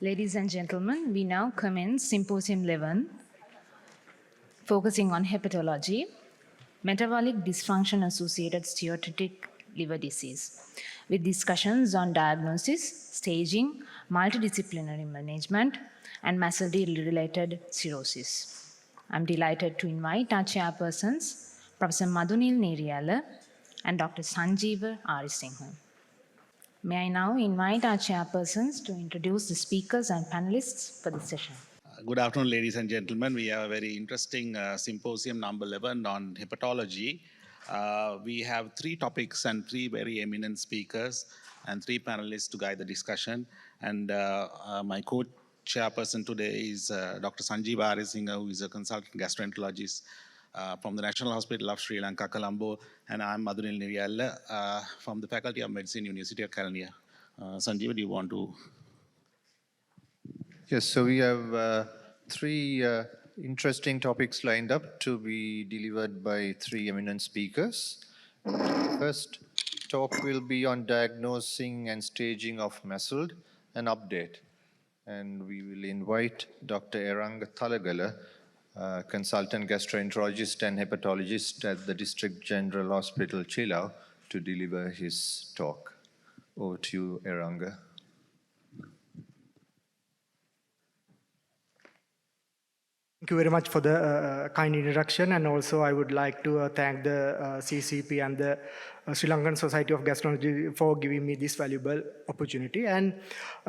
Ladies and gentlemen, we now commence Symposium 11, focusing on hepatology, metabolic dysfunction associated steatotic liver disease, with discussions on diagnosis, staging, multidisciplinary management, and MASLD related cirrhosis. I'm delighted to invite our chairpersons, Professor Madunil Niriella and Dr. Sanjeewa Aryasinghe. May I now invite our chairpersons to introduce the speakers and panelists for the session. Good afternoon, ladies and gentlemen. We have a very interesting symposium number 11 on hepatology. We have 3 topics and 3 very eminent speakers and 3 panelists to guide the discussion. And my co-chairperson today is Dr. Sanjeewa Aryasinghe, who is a consultant gastroenterologist from the National Hospital of Sri Lanka, Colombo. And I'm Madunil Niriella from the Faculty of Medicine, University of Kelaniya. Sanjeewa, do you want to? Yes, so we have 3 interesting topics lined up to be delivered by 3 eminent speakers. The first talk will be on diagnosing and staging of MASLD, an update. And we will invite Dr. Eranga Thalagala, consultant gastroenterologist and hepatologist at the District General Hospital, Chilaw, to deliver his talk. Over to you, Eranga. Thank you very much for the kind introduction, and also I would like to thank the CCP and the Sri Lankan Society of Gastroenterology for giving me this valuable opportunity. And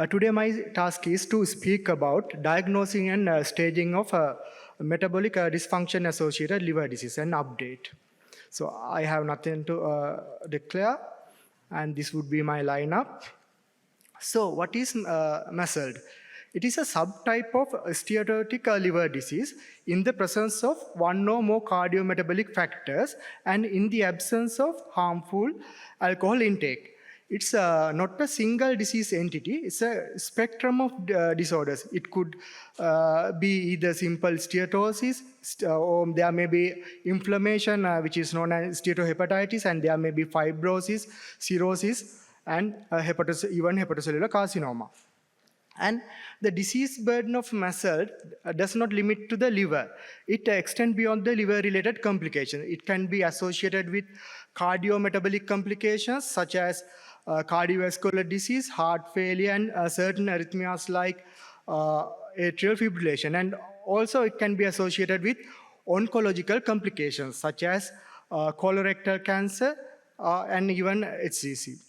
today my task is to speak about diagnosing and staging of metabolic dysfunction associated liver disease, an update. So I have nothing to declare, and this would be my lineup. So what is MASLD? It is a subtype of steatotic liver disease in the presence of 1 or more cardiometabolic factors and in the absence of harmful alcohol intake. It's not a single disease entity, it's a spectrum of disorders. It could be either simple steatosis, or there may be inflammation, which is known as steatohepatitis, and there may be fibrosis, cirrhosis, and even hepatocellular carcinoma. And the disease burden of MASLD does not limit to the liver. It extends beyond the liver-related complications. It can be associated with cardiometabolic complications such as cardiovascular disease, heart failure, and certain arrhythmias like atrial fibrillation. And also it can be associated with oncological complications such as colorectal cancer and even HCC.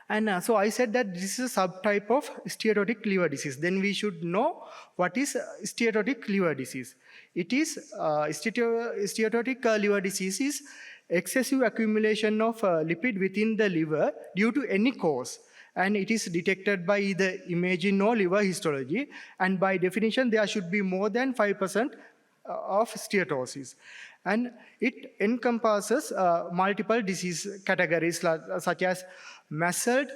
And so I said that this is a subtype of steatotic liver disease. Then we should know what is steatotic liver disease. It is steatotic liver disease is excessive accumulation of lipid within the liver due to any cause. And it is detected by either imaging or liver histology. And by definition, there should be more than 5% of steatosis. And it encompasses multiple disease categories such as MASLD,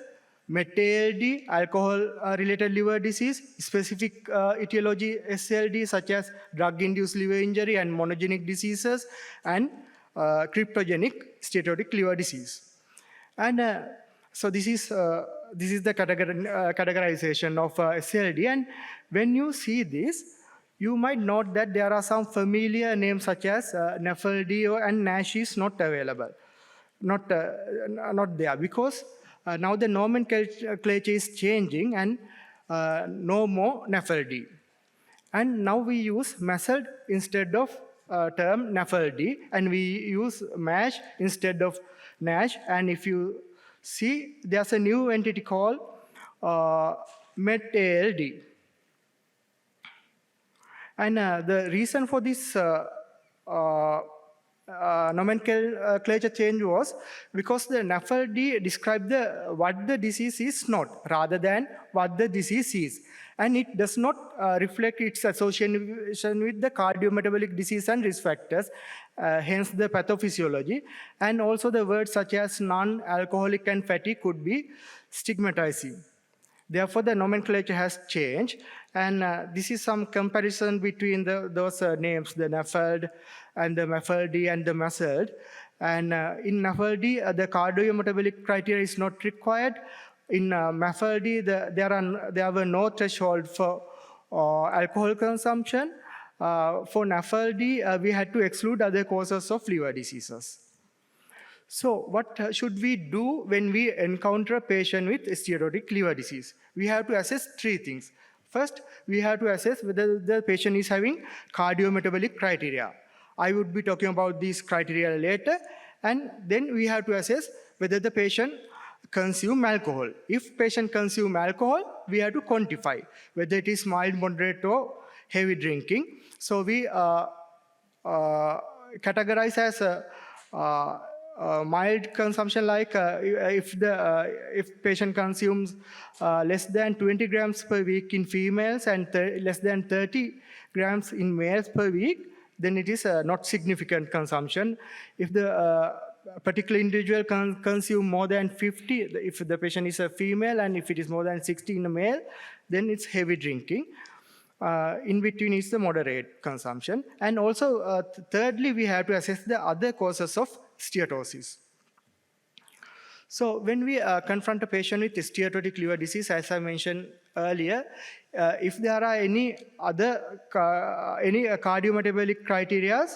MASLD, alcohol-related liver disease, specific etiology SLD such as drug-induced liver injury and monogenic diseases, and cryptogenic steatotic liver disease. And so this is the categorization of SLD. And when you see this, you might note that there are some familiar names such as MASLD and NASH is not available, not there, because now the nomenclature is changing and no more MASLD. And now we use MASLD instead of term MASLD, and we use MASH instead of NASH. And if you see, there's a new entity called MASLD. And the reason for this nomenclature change was because the MASLD described what the disease is not, rather than what the disease is. And it does not reflect its association with the cardiometabolic disease and risk factors, hence the pathophysiology. And also the words such as non-alcoholic and fatty could be stigmatizing. Therefore, the nomenclature has changed. And this is some comparison between those names, the MASLD and the MASLD and the MASLD. And in MASLD, the cardiometabolic criteria is not required, in MASLD, there were no threshold for alcohol consumption. For NAFLD, we had to exclude other causes of liver diseases. So what should we do when we encounter a patient with steatotic liver disease? We have to assess three things. First, we have to assess whether the patient is having cardiometabolic criteria. I would be talking about these criteria later. And then we have to assess whether the patient consumes alcohol. If patient consumes alcohol, we have to quantify whether it is mild, moderate, or heavy drinking. So we categorize as mild consumption, like if patient consumes less than 20 grams per week in females and less than 30 grams in males per week, then it is not significant consumption. If the particular individual consume more than 50, if the patient is a female, and if it is more than 60 in a male, then it's heavy drinking. In between is the moderate consumption. And also, thirdly, we have to assess the other causes of steatosis. So when we confront a patient with steatotic liver disease, as I mentioned earlier, if there are any other cardiometabolic criteria,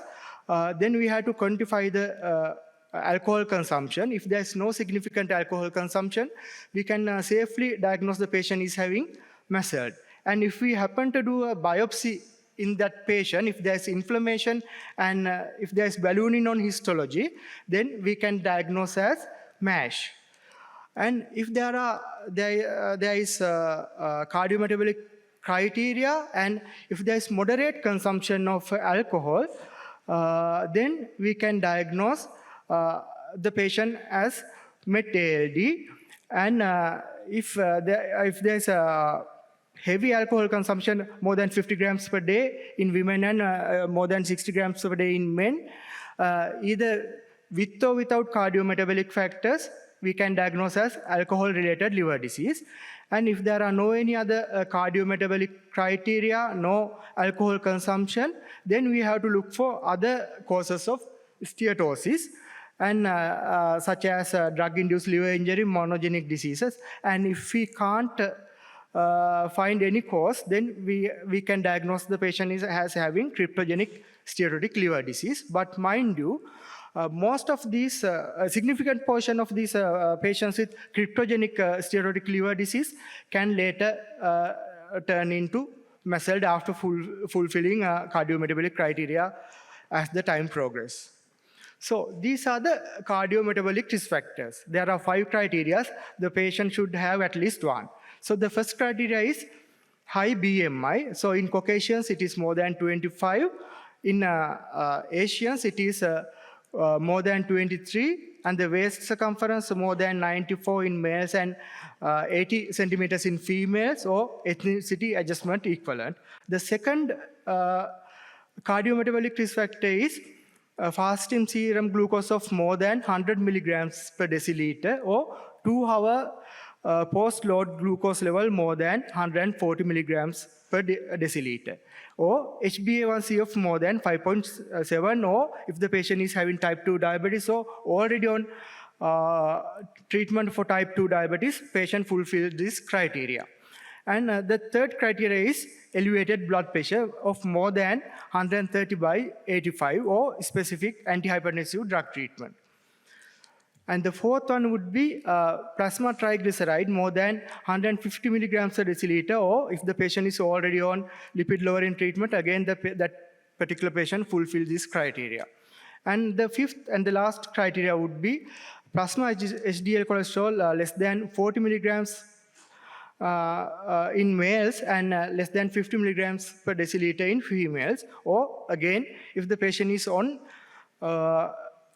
then we have to quantify the alcohol consumption. If there is no significant alcohol consumption, we can safely diagnose the patient is having MASLD. And if we happen to do a biopsy in that patient, if there's inflammation and if there's ballooning on histology, then we can diagnose as MASH. And if there is cardiometabolic criteria, and if there is moderate consumption of alcohol, then we can diagnose the patient as MetALD. And if there's a heavy alcohol consumption, more than 50 grams per day in women and more than 60 grams per day in men, either with or without cardiometabolic factors, we can diagnose as alcohol-related liver disease. And if there are no any other cardiometabolic criteria, no alcohol consumption, then we have to look for other causes of steatosis, and such as drug-induced liver injury, monogenic diseases. And if we can't find any cause, then we can diagnose the patient as having cryptogenic steatotic liver disease. But mind you, most of these, a significant portion of these patients with cryptogenic steatotic liver disease can later turn into MASLD after fulfilling cardiometabolic criteria as the time progresses. So these are the cardiometabolic risk factors. There are 5 criteria. The patient should have at least one. So the first criteria is high BMI. So in Caucasians, it is more than 25. In Asians, it is more than 23. And the waist circumference more than 94 in males and 80 centimeters in females, or ethnicity adjustment equivalent. The second cardiometabolic risk factor is fasting serum glucose of more than 100 milligrams per deciliter, or 2-hour post-load glucose level more than 140 milligrams per deciliter, or HbA1c of more than 5.7, or if the patient is having type 2 diabetes or already on treatment for type 2 diabetes, patient fulfills this criteria. And the third criteria is elevated blood pressure of more than 130/85, or specific antihypertensive drug treatment. And the fourth one would be plasma triglyceride more than 150 milligrams per deciliter, or if the patient is already on lipid-lowering treatment, again that particular patient fulfills this criteria. And the fifth and the last criteria would be plasma HDL cholesterol less than 40 milligrams in males and less than 50 milligrams per deciliter in females, or again, if the patient is on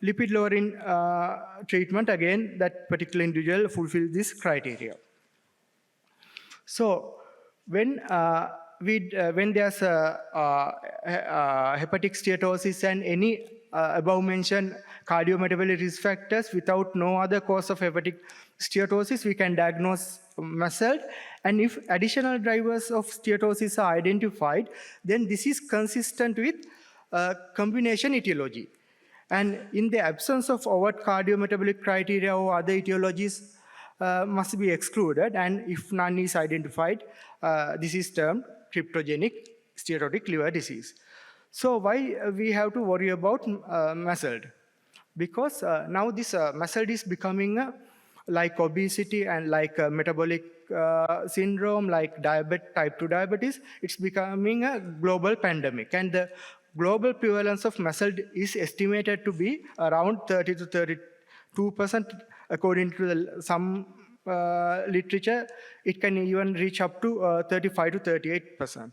lipid-lowering treatment, again, that particular individual fulfills this criteria. So when there's hepatic steatosis and any above-mentioned cardiometabolic risk factors without no other cause of hepatic steatosis, we can diagnose MASLD. And if additional drivers of steatosis are identified, then this is consistent with combination etiology. And in the absence of overt cardiometabolic criteria or other etiologies, must be excluded, and if none is identified, this is termed cryptogenic steatotic liver disease. So why we have to worry about MASLD? Because now this MASLD is becoming like obesity and like metabolic syndrome, like type 2 diabetes. It's becoming a global pandemic, and the global prevalence of MASLD is estimated to be around 30 to 32%. According to some literature, it can even reach up to 35 to 38%.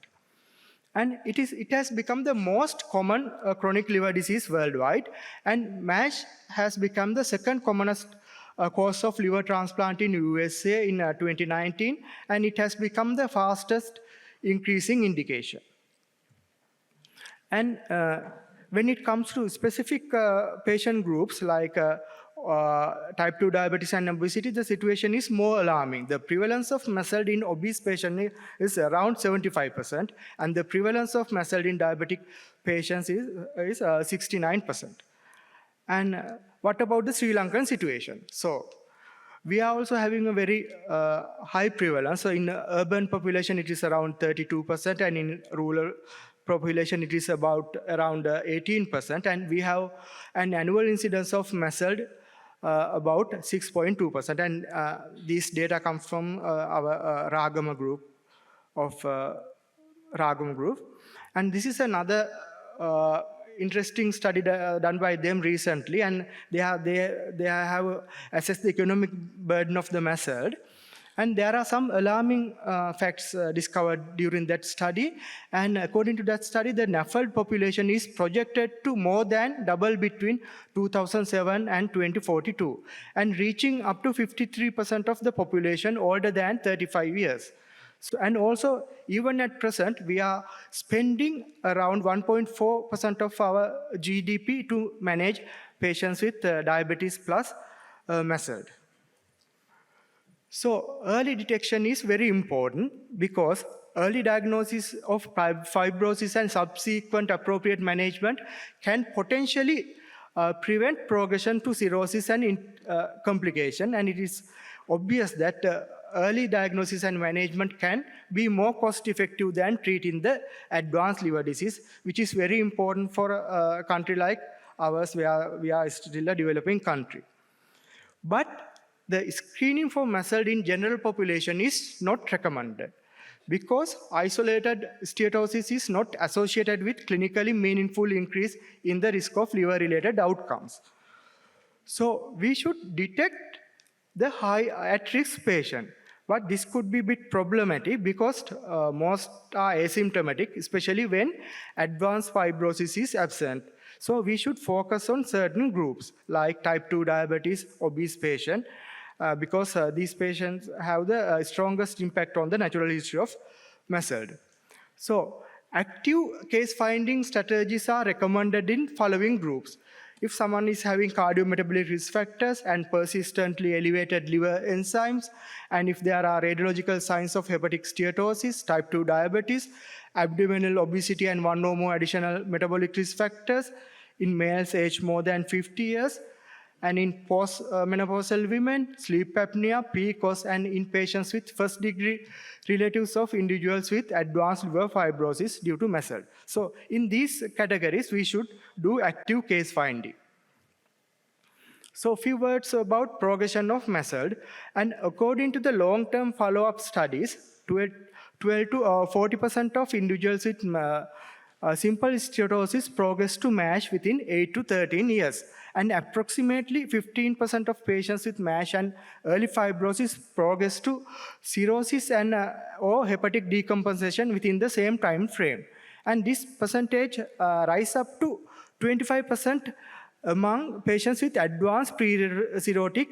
And it has become the most common chronic liver disease worldwide, and MASH has become the second commonest cause of liver transplant in USA in 2019, and it has become the fastest increasing indication. And when it comes to specific patient groups like type 2 diabetes and obesity, the situation is more alarming. The prevalence of MASLD in obese patients is around 75%, and the prevalence of MASLD in diabetic patients is 69%. And what about the Sri Lankan situation? So we are also having a very high prevalence. So in urban population, it is around 32%, and in rural population, it is about around 18%, and we have an annual incidence of MASLD about 6.2%, and this data comes from our Ragama group and this is another interesting study done by them recently, and they have assessed the economic burden of the MASLD. And there are some alarming facts discovered during that study. And according to that study, the NAFLD population is projected to more than double between 2007 and 2042, and reaching up to 53% of the population older than 35 years. So, and also, even at present, we are spending around 1.4% of our GDP to manage patients with diabetes plus MASLD. So early detection is very important, because early diagnosis of fibrosis and subsequent appropriate management can potentially prevent progression to cirrhosis and complication. And it is obvious that early diagnosis and management can be more cost-effective than treating the advanced liver disease, which is very important for a country like ours, where we are still a developing country. But the screening for MASLD in general population is not recommended, because isolated steatosis is not associated with clinically meaningful increase in the risk of liver-related outcomes. So we should detect the high at-risk patient, but this could be a bit problematic, because most are asymptomatic, especially when advanced fibrosis is absent. So we should focus on certain groups like type 2 diabetes, obese patient, because these patients have the strongest impact on the natural history of MASLD. So active case finding strategies are recommended in following groups. If someone is having cardiometabolic risk factors and persistently elevated liver enzymes, and if there are radiological signs of hepatic steatosis, type 2 diabetes, abdominal obesity, and one or more additional metabolic risk factors in males aged more than 50 years, and in post-menopausal women, sleep apnea, PCOS, and in patients with first-degree relatives of individuals with advanced liver fibrosis due to MASLD. So in these categories, we should do active case finding. So a few words about progression of MASLD. And according to the long-term follow-up studies, 12 to 40% of individuals with simple steatosis progress to MASH within 8 to 13 years. And approximately 15% of patients with MASH and early fibrosis progress to cirrhosis and or hepatic decompensation within the same time frame. And this percentage rise up to 25% among patients with advanced pre-cirrhotic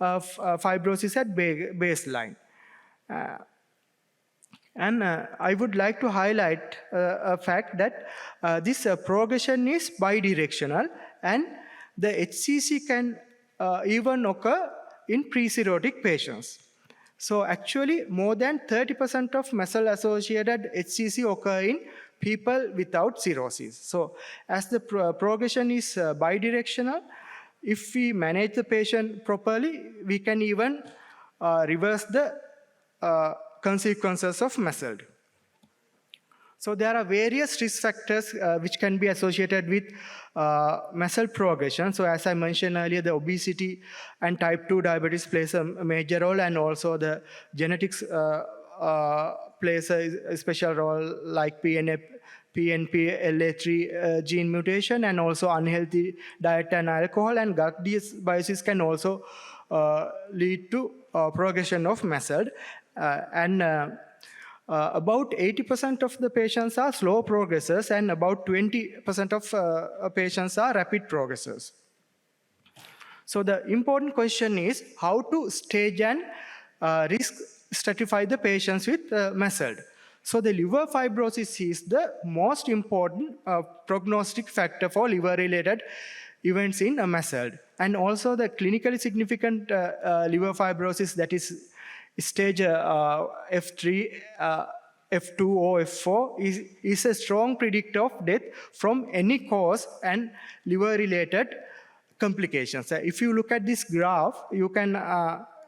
fibrosis at baseline. And I would like to highlight a fact that this progression is bidirectional, and the HCC can even occur in pre-cirrhotic patients. So actually, more than 30% of MASLD-associated HCC occur in people without cirrhosis. So as the progression is bidirectional, if we manage the patient properly, we can even reverse the consequences of MASLD. So there are various risk factors which can be associated with MASLD progression. So as I mentioned earlier, the obesity and type 2 diabetes plays a major role, and also the genetics plays a special role, like PNPLA3 gene mutation, and also unhealthy diet and alcohol, and gut biases can also lead to progression of MASLD. About 80% of the patients are slow progressors, and about 20% of patients are rapid progressors. So the important question is how to stage and risk stratify the patients with MASLD. So the liver fibrosis is the most important prognostic factor for liver-related events in MASLD. And also the clinically significant liver fibrosis, that is stage F3, F2 or F4, is a strong predictor of death from any cause and liver-related complications. If you look at this graph, you can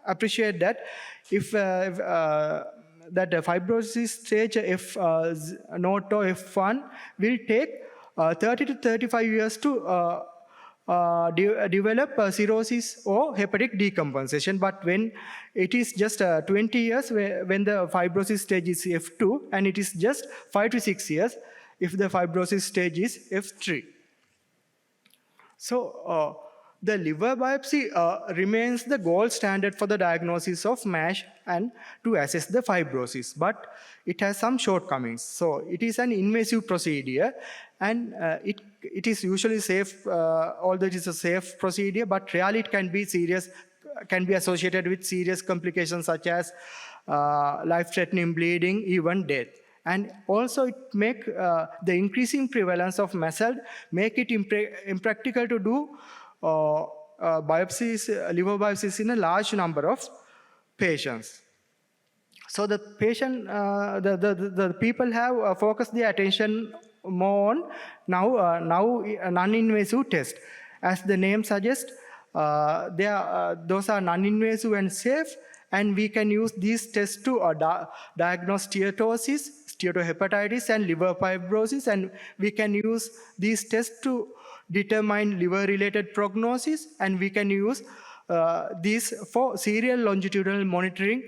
appreciate that if that fibrosis stage F0 or F1 will take 30 to 35 years to develop cirrhosis or hepatic decompensation. But when it is just 20 years when the fibrosis stage is F2, and it is just 5 to 6 years if the fibrosis stage is F3. So the liver biopsy remains the gold standard for the diagnosis of MASH and to assess the fibrosis, but it has some shortcomings. So it is an invasive procedure, and it is usually safe, although it is a safe procedure, but rarely it can be associated with serious complications such as life-threatening bleeding, even death. And also it make the increasing prevalence of MASLD make it impractical to do biopsies, liver biopsies in a large number of patients. So the people have focused their attention more on now non-invasive test. As the name suggests, those are non-invasive and safe, and we can use these tests to diagnose steatosis, steatohepatitis, and liver fibrosis, and we can use these tests to determine liver-related prognosis, and we can use these for serial longitudinal monitoring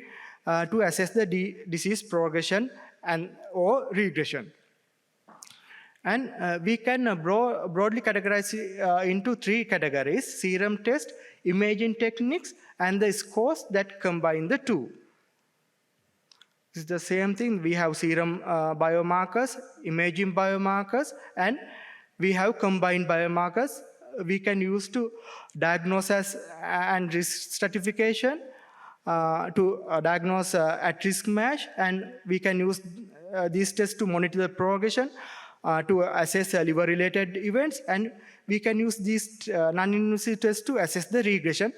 to assess the disease progression and or regression. And we can broadly categorize into 3 categories: serum test, imaging techniques, and the scores that combine the two. It's the same thing. We have serum biomarkers, imaging biomarkers, and we have combined biomarkers we can use to diagnose and risk stratification, to diagnose at-risk MASH, and we can use these tests to monitor the progression, to assess liver-related events, and we can use these non-invasive tests to assess the regression,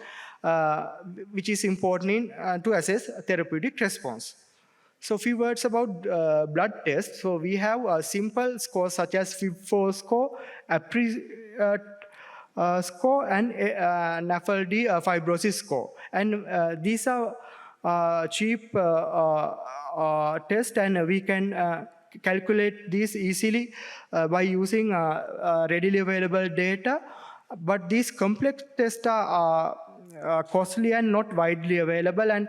which is important to assess therapeutic response. So a few words about blood tests. So we have simple scores such as FIB-4 score, APRI score, and MASLD fibrosis score. And these are cheap tests, and we can calculate these easily by using readily available data. But these complex tests are costly and not widely available, and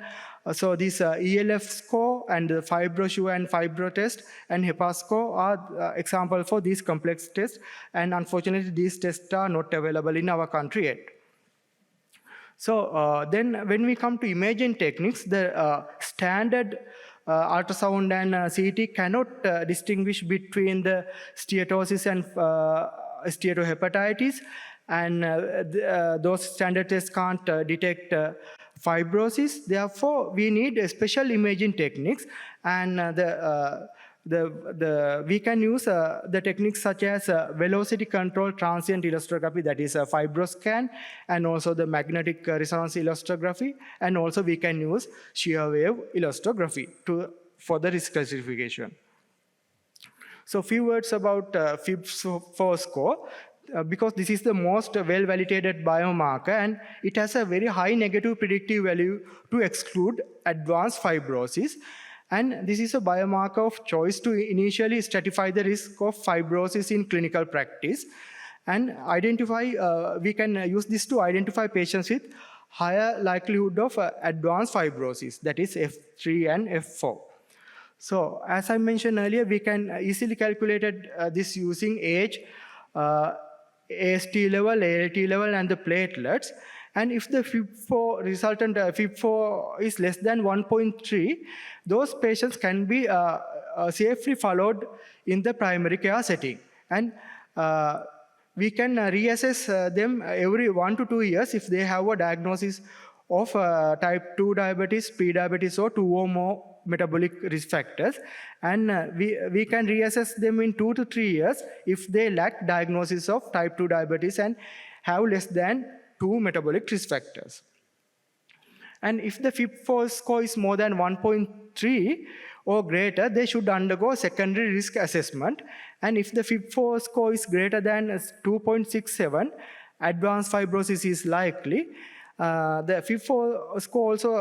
so this ELF score and the FibroSure and Fibro test and HEPA score are example for these complex tests, and unfortunately these tests are not available in our country yet. So then when we come to imaging techniques, the standard ultrasound and CT cannot distinguish between the steatosis and steatohepatitis, and those standard tests can't detect fibrosis. Therefore, we need special imaging techniques, and we can use the techniques such as velocity control transient elastography, that is a FibroScan, and also the magnetic resonance elastography, and also we can use shear wave elastography for the risk classification. So few words about FIB-4 score. because this is the most well-validated biomarker, and it has a very high negative predictive value to exclude advanced fibrosis. And this is a biomarker of choice to initially stratify the risk of fibrosis in clinical practice. And we can use this to identify patients with higher likelihood of advanced fibrosis, that is F3 and F4. So as I mentioned earlier, we can easily calculate this using age, AST level, ALT level, and the platelets. And if the FIB4 resultant FIB4 is less than 1.3, those patients can be safely followed in the primary care setting. And we can reassess them every 1 to 2 years if they have a diagnosis of type 2 diabetes, pre-diabetes, or 2 or more metabolic risk factors. And we can reassess them in 2 to 3 years if they lack diagnosis of type 2 diabetes and have less than 2 metabolic risk factors. And if the FIB4 score is more than 1.3 or greater, they should undergo secondary risk assessment. And if the FIB4 score is greater than 2.67, advanced fibrosis is likely. The FIB4 score also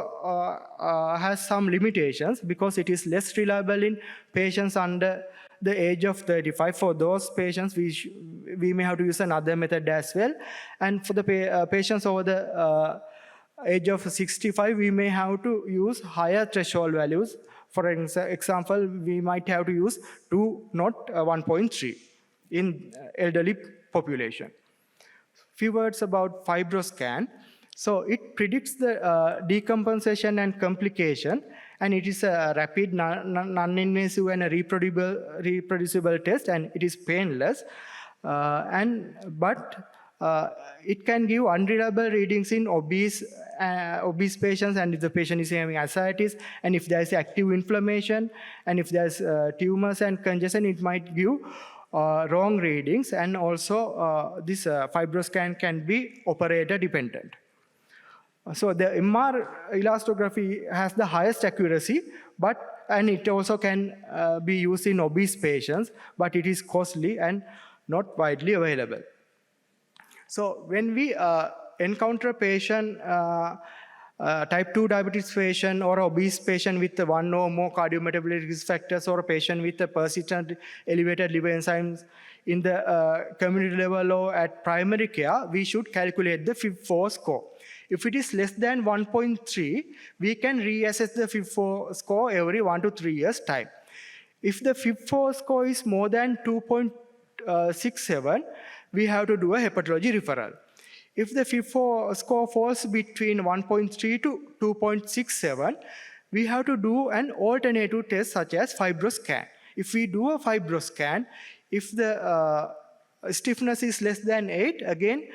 has some limitations because it is less reliable in patients under the age of 35. For those patients, we may have to use another method as well. And for the patients over the age of 65, we may have to use higher threshold values. For example, we might have to use 2, not 1.3 in elderly population. Few words about FibroScan. So it predicts the decompensation and complication, and it is a rapid, non-invasive and a reproducible test, and it is painless. But it can give unreliable readings in obese patients, and if the patient is having ascites, and if there is active inflammation, and if there is tumors and congestion, it might give wrong readings. And also this FibroScan can be operator dependent. So the MR elastography has the highest accuracy, and it also can be used in obese patients, but it is costly and not widely available. So when we encounter a patient, type 2 diabetes patient or obese patient with 1 or more cardiometabolic risk factors, or a patient with a persistent elevated liver enzymes in the community level or at primary care, we should calculate the FIB4 score. If it is less than 1.3, we can reassess the FIB4 score every 1 to 3 years time. If the FIB4 score is more than 2.67, we have to do a hepatology referral. If the FIB4 score falls between 1.3 to 2.67, we have to do an alternative test such as FibroScan. If we do a FibroScan, if the stiffness is less than 8, again,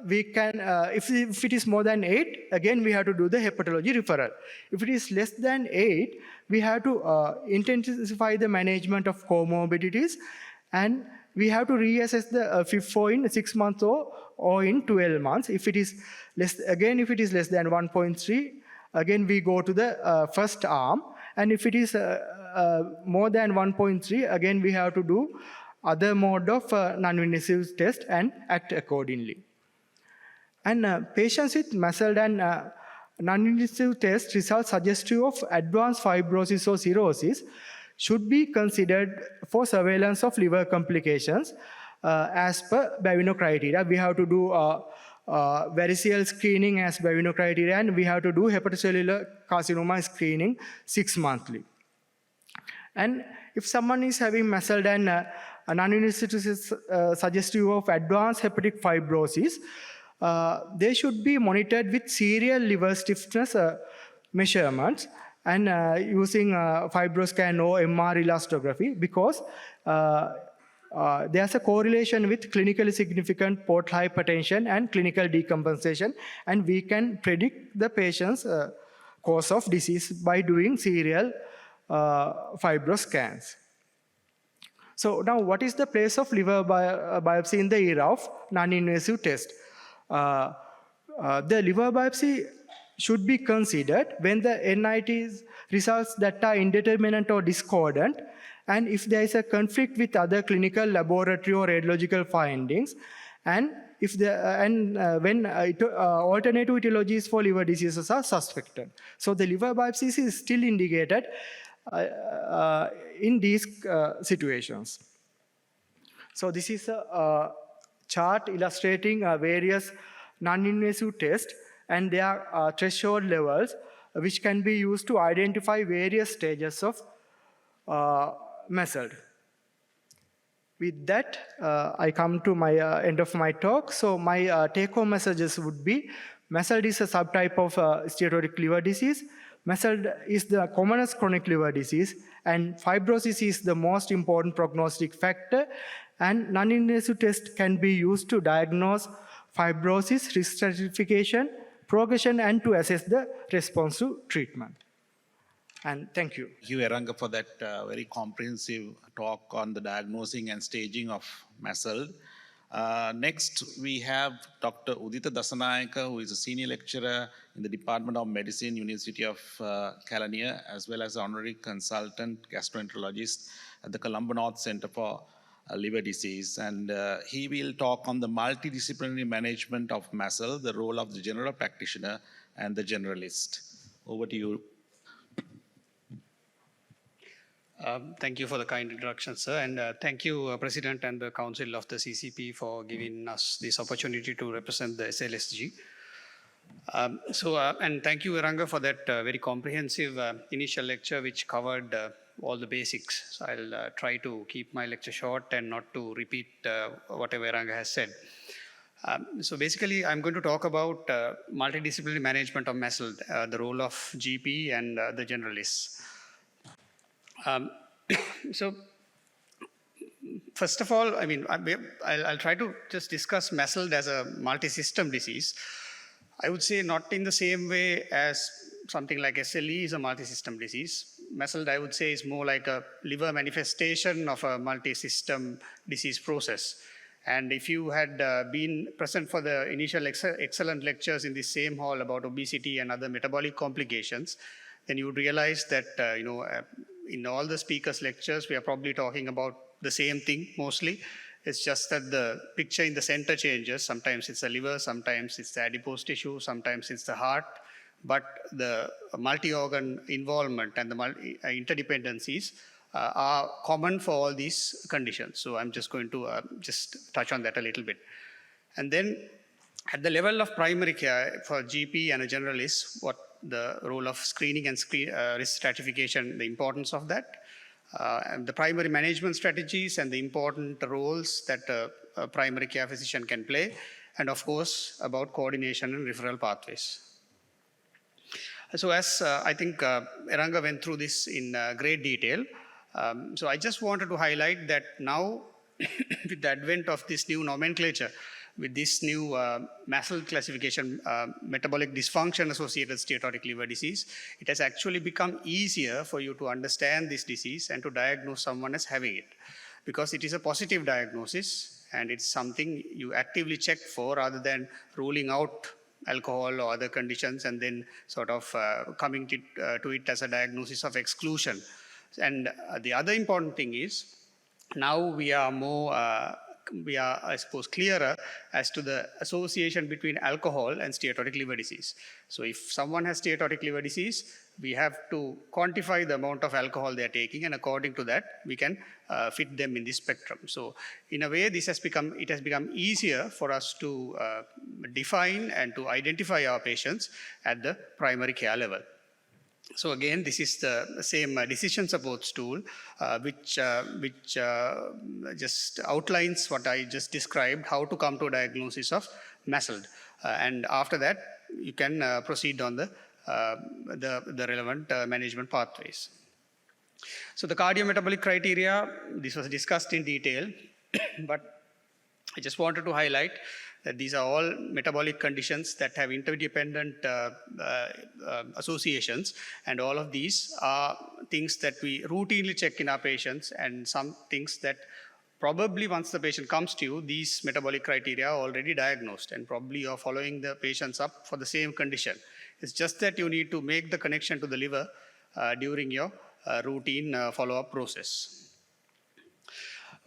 we can, if it is more than 8, again, we have to do the hepatology referral. If it is less than 8, we have to intensify the management of comorbidities, and we have to reassess the FIB4 in 6 months or in 12 months. If it is less than 1.3, again, we go to the first arm. And if it is more than 1.3, again, we have to do other mode of non-invasive test and act accordingly. And patients with MASLD and non-invasive test results suggestive of advanced fibrosis or cirrhosis should be considered for surveillance of liver complications as per Baveno criteria. We have to do variceal screening as Baveno criteria, and we have to do hepatocellular carcinoma screening 6 monthly. And if someone is having MASLD and non-invasive is suggestive of advanced hepatic fibrosis, they should be monitored with serial liver stiffness measurements and using FibroScan or MR elastography, because there's a correlation with clinically significant portal hypertension and clinical decompensation, and we can predict the patient's course of disease by doing serial FibroScans. So now, what is the place of liver biopsy in the era of non-invasive test? The liver biopsy should be considered when the NIT results that are indeterminate or discordant, and if there is a conflict with other clinical, laboratory, or radiological findings, and if when alternative etiologies for liver diseases are suspected. So the liver biopsy is still indicated in these situations. So this is a chart illustrating various non-invasive tests and their threshold levels, which can be used to identify various stages of MASLD. With that, I come to my end of my talk. So my take-home messages would be, MASLD is a subtype of steatotic liver disease. MASLD is the commonest chronic liver disease, and fibrosis is the most important prognostic factor, and non-invasive tests can be used to diagnose fibrosis, risk stratification, progression, and to assess the response to treatment. And thank you. Thank you, Eranga, for that very comprehensive talk on the diagnosing and staging of MASLD. Next, we have Dr. Uditha Dassanayake, who is a senior lecturer in the Department of Medicine, University of Kelaniya, as well as honorary consultant gastroenterologist at the Colombo North Center for Liver Disease. And he will talk on the multidisciplinary management of MASLD, the role of the general practitioner and the generalist. Over to you. Thank you for the kind introduction, sir, and thank you, President and the Council of the CCP for giving us this opportunity to represent the SLSG. And thank you, Eranga, for that very comprehensive initial lecture which covered all the basics. So I'll try to keep my lecture short and not to repeat whatever Eranga has said. So basically, I'm going to talk about multidisciplinary management of MASLD, the role of GP and the generalists. So first of all, I mean, I'll try to just discuss MASLD as a multi-system disease. I would say not in the same way as something like SLE is a multi-system disease. MASLD, I would say, is more like a liver manifestation of a multi-system disease process. And if you had been present for the initial excellent lectures in the same hall about obesity and other metabolic complications, then you would realize that, in all the speakers' lectures, we are probably talking about the same thing mostly. It's just that the picture in the center changes. Sometimes it's the liver, sometimes it's the adipose tissue, sometimes it's the heart. But the multi-organ involvement and the interdependencies are common for all these conditions. So I'm just going to just touch on that a little bit. And then at the level of primary care for GP and a generalist, what the role of screening and risk stratification, the importance of that, and the primary management strategies and the important roles that a primary care physician can play, and of course about coordination and referral pathways. So as I think Eranga went through this in great detail, so I just wanted to highlight that now with the advent of this new nomenclature, with this new MASLD classification, metabolic dysfunction associated steatotic liver disease, it has actually become easier for you to understand this disease and to diagnose someone as having it. Because it is a positive diagnosis and it's something you actively check for rather than ruling out alcohol or other conditions and then sort of coming to it as a diagnosis of exclusion. And the other important thing is, now we are more I suppose, clearer as to the association between alcohol and steatotic liver disease. So if someone has steatotic liver disease, we have to quantify the amount of alcohol they are taking, and according to that, we can fit them in this spectrum. So in a way, it has become easier for us to define and to identify our patients at the primary care level. So again, this is the same decision supports tool, which just outlines what I just described, how to come to a diagnosis of MASLD. And after that, you can proceed on the relevant management pathways. So the cardiometabolic criteria, this was discussed in detail, but I just wanted to highlight that these are all metabolic conditions that have interdependent associations, and all of these are things that we routinely check in our patients, and some things that probably once the patient comes to you, these metabolic criteria are already diagnosed, and probably you're following the patients up for the same condition. It's just that you need to make the connection to the liver during your routine follow-up process.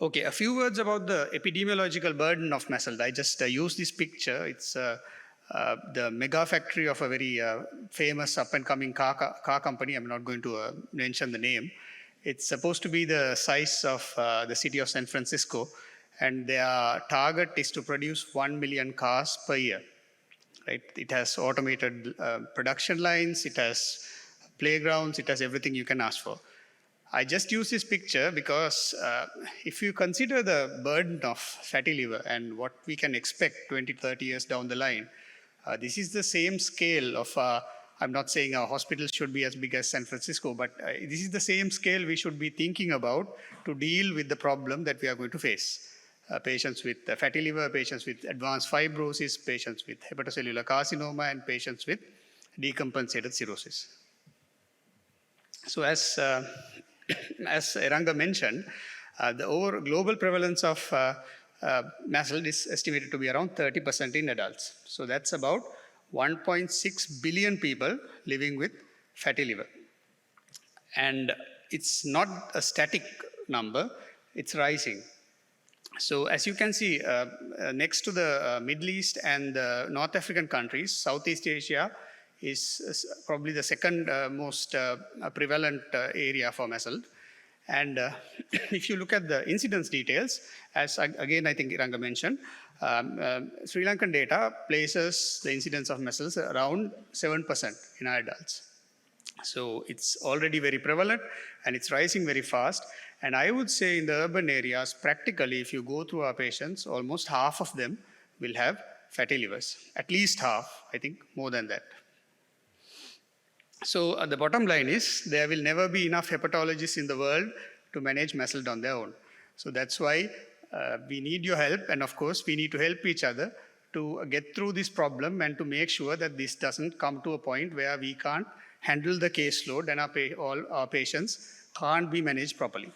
Okay, a few words about the epidemiological burden of MASLD. I just use this picture. It's the mega factory of a very famous up-and-coming car company. I'm not going to mention the name. It's supposed to be the size of the city of San Francisco, and their target is to produce 1 million cars per year. Right? It has automated production lines, it has playgrounds, it has everything you can ask for. I just use this picture because if you consider the burden of fatty liver and what we can expect 20, 30 years down the line, this is the same scale of, I'm not saying our hospitals should be as big as San Francisco, but this is the same scale we should be thinking about to deal with the problem that we are going to face. Patients with fatty liver, patients with advanced fibrosis, patients with hepatocellular carcinoma, and patients with decompensated cirrhosis. So as Eranga mentioned, the global prevalence of MASLD is estimated to be around 30% in adults. So that's about 1.6 billion people living with fatty liver. And it's not a static number, it's rising. So as you can see, next to the Middle East and the North African countries, Southeast Asia is probably the second most prevalent area for MASLD. And if you look at the incidence details, as again I think Eranga mentioned, Sri Lankan data places the incidence of MASLD around 7% in adults. So it's already very prevalent and it's rising very fast. And I would say in the urban areas, practically, if you go through our patients, almost half of them will have fatty livers. At least half, I think more than that. So the bottom line is there will never be enough hepatologists in the world to manage MASLD on their own. So that's why we need your help. And of course, we need to help each other to get through this problem and to make sure that this doesn't come to a point where we can't handle the caseload and all our patients can't be managed properly.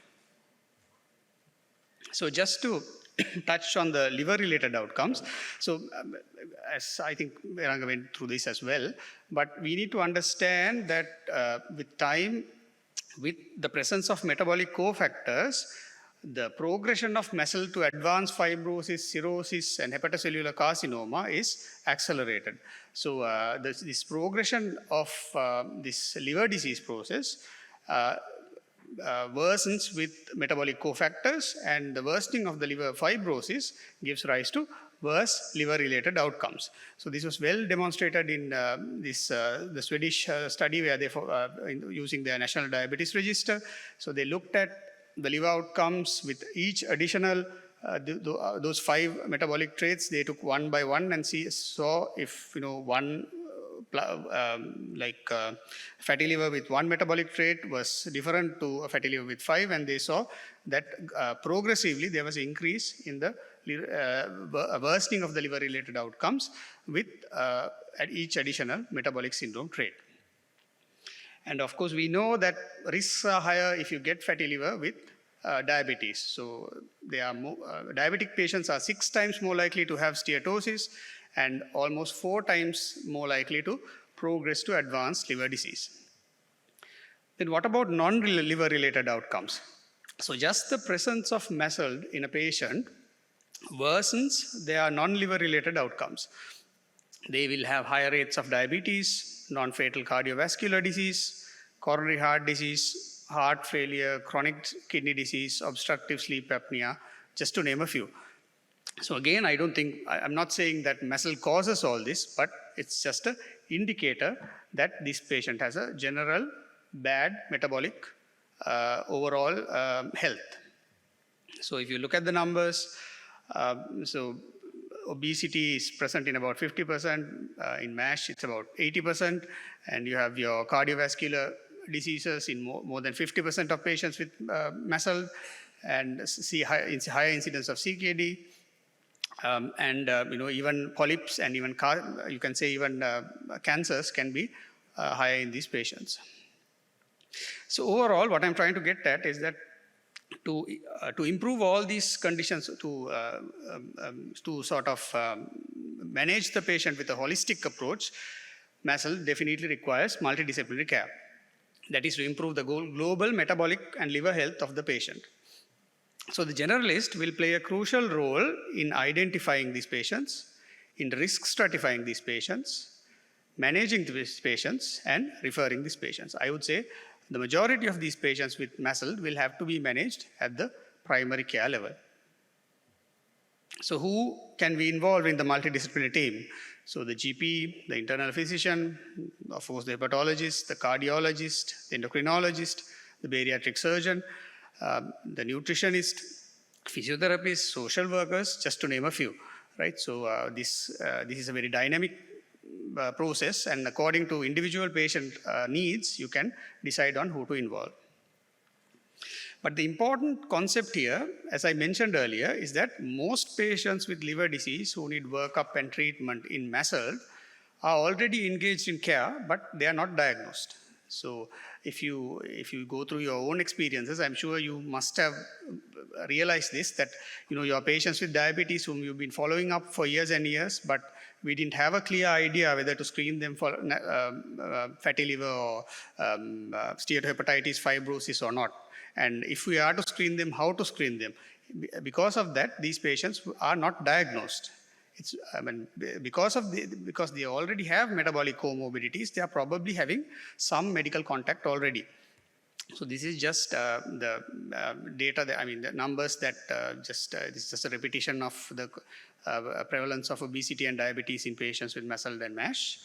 So just to touch on the liver-related outcomes. So as I think Eranga went through this as well, but we need to understand that with time, with the presence of metabolic cofactors, the progression of MASLD to advanced fibrosis, cirrhosis, and hepatocellular carcinoma is accelerated. So this progression of this liver disease process worsens with metabolic cofactors, and the worsening of the liver fibrosis gives rise to worse liver-related outcomes. So this was well demonstrated in the Swedish study where they, using their National Diabetes Register. So they looked at the liver outcomes with each additional, those 5 metabolic traits, they took one by one and saw if, one fatty liver with 1 metabolic trait was different to a fatty liver with 5, and they saw that progressively there was an increase in the worsening of the liver-related outcomes with at each additional metabolic syndrome trait. And of course, we know that risks are higher if you get fatty liver with diabetes. So they are diabetic patients are 6 times more likely to have steatosis and almost 4 times more likely to progress to advanced liver disease. Then what about non-liver related outcomes? So just the presence of MASLD in a patient worsens their non-liver related outcomes. They will have higher rates of diabetes, non-fatal cardiovascular disease, coronary heart disease, heart failure, chronic kidney disease, obstructive sleep apnea, just to name a few. So again, I'm not saying that MASLD causes all this, but it's just an indicator that this patient has a general bad metabolic overall health. So if you look at the numbers, so obesity is present in about 50%, in MASH it's about 80%, and you have your cardiovascular diseases in more than 50% of patients with MASLD, and see higher incidence of CKD. Even polyps and even you can say even cancers can be higher in these patients. So overall, what I'm trying to get at is that to improve all these conditions, to sort of manage the patient with a holistic approach, MASLD definitely requires multidisciplinary care. That is to improve the global metabolic and liver health of the patient. So the generalist will play a crucial role in identifying these patients, in risk stratifying these patients, managing these patients, and referring these patients. I would say the majority of these patients with MASLD will have to be managed at the primary care level. So who can be involved in the multidisciplinary team? So the GP, the internal physician, of course the hepatologist, the cardiologist, the endocrinologist, the bariatric surgeon, the nutritionist, physiotherapists, social workers, just to name a few, right? So this is a very dynamic process, and according to individual patient needs, you can decide on who to involve. But the important concept here, as I mentioned earlier, is that most patients with liver disease who need workup and treatment in MASLD are already engaged in care, but they are not diagnosed. So if you go through your own experiences, I'm sure you must have realized this, that your patients with diabetes whom you've been following up for years and years, but we didn't have a clear idea whether to screen them for fatty liver or steatohepatitis, fibrosis or not. And if we are to screen them, how to screen them? Because of that, these patients are not diagnosed. Because they already have metabolic comorbidities, they are probably having some medical contact already. So this is just the data, the numbers that this is just a repetition of the prevalence of obesity and diabetes in patients with MASLD and MASH.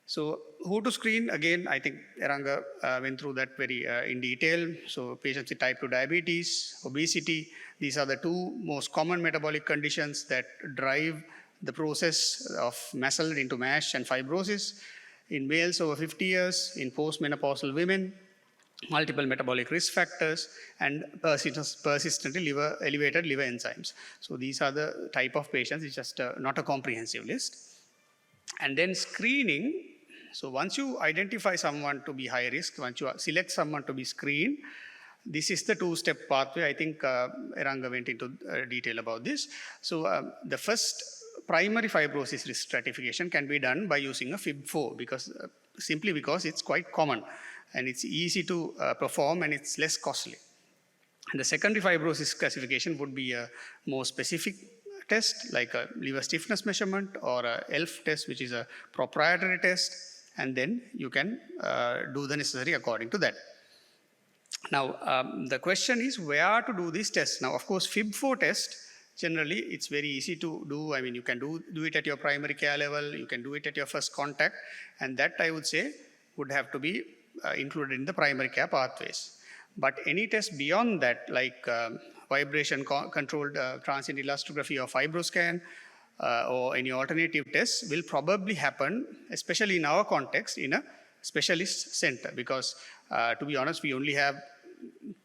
So who to screen? Again, I think Eranga went through that very in detail. So patients with type 2 diabetes, obesity, these are the two most common metabolic conditions that drive the process of MASLD into MASH and fibrosis. In males over 50 years, in postmenopausal women, multiple metabolic risk factors, and persistently elevated liver enzymes. So these are the type of patients. It's just not a comprehensive list. And then screening. So once you identify someone to be high risk, once you select someone to be screened, this is the two-step pathway. I think Eranga went into detail about this. So the first primary fibrosis risk stratification can be done by using a FIB4 simply because it's quite common and it's easy to perform and it's less costly. And the secondary fibrosis classification would be a more specific test like a liver stiffness measurement or a ELF test, which is a proprietary test, and then you can do the necessary according to that. Now, the question is where to do these tests. Now, of course, FIB4 test, generally, it's very easy to do. You can do it at your primary care level, you can do it at your first contact, and that, I would say, would have to be included in the primary care pathways. But any test beyond that, like vibration-controlled transient elastography or fibroscan, or any alternative tests will probably happen, especially in our context, in a specialist center. Because to be honest, we only have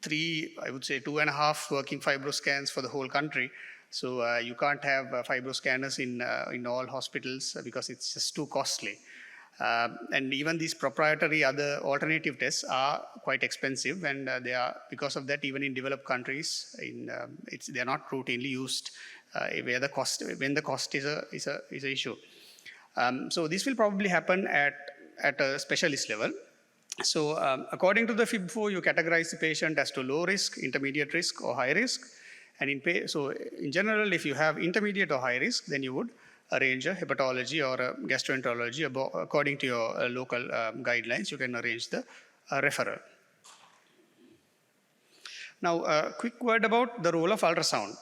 3, I would say 2.5 working fibroscans for the whole country. So you can't have fibroscanners in all hospitals because it's just too costly. And even these proprietary other alternative tests are quite expensive, and they are, because of that, even in developed countries, they are not routinely used when the cost is a issue. So this will probably happen at a specialist level. So according to the FIB4, you categorize the patient as to low risk, intermediate risk, or high risk. And so in general, if you have intermediate or high risk, then you would arrange a hepatology or a gastroenterology according to your local guidelines. You can arrange the referral. Now, a quick word about the role of ultrasound.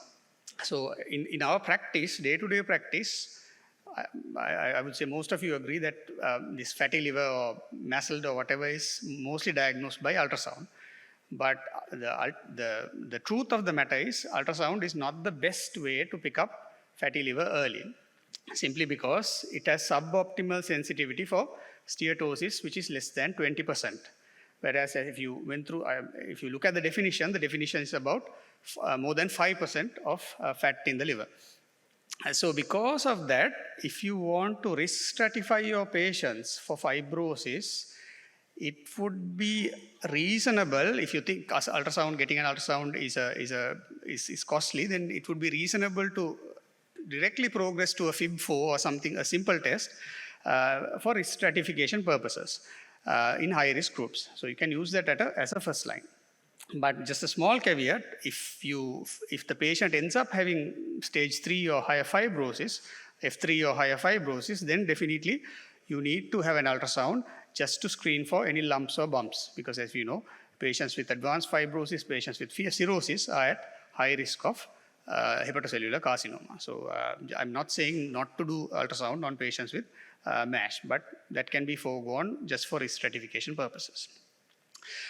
So in our practice, day-to-day practice, I would say most of you agree that this fatty liver or MASLD or whatever is mostly diagnosed by ultrasound. But the truth of the matter is ultrasound is not the best way to pick up fatty liver early, simply because it has suboptimal sensitivity for steatosis, which is less than 20%. Whereas if you look at the definition is about more than 5% of fat in the liver. So because of that, if you want to risk stratify your patients for fibrosis, it would be reasonable, if you think getting an ultrasound is costly, then it would be reasonable to directly progress to a FIB4 or something, a simple test, for stratification purposes in high-risk groups. So you can use that as a first line. But just a small caveat, if the patient ends up having stage 3 or higher fibrosis, F3 or higher fibrosis, then definitely you need to have an ultrasound just to screen for any lumps or bumps. Because as you know, patients with advanced fibrosis, patients with cirrhosis are at high risk of hepatocellular carcinoma. So I'm not saying not to do ultrasound on patients with MASH, but that can be foregone just for stratification purposes.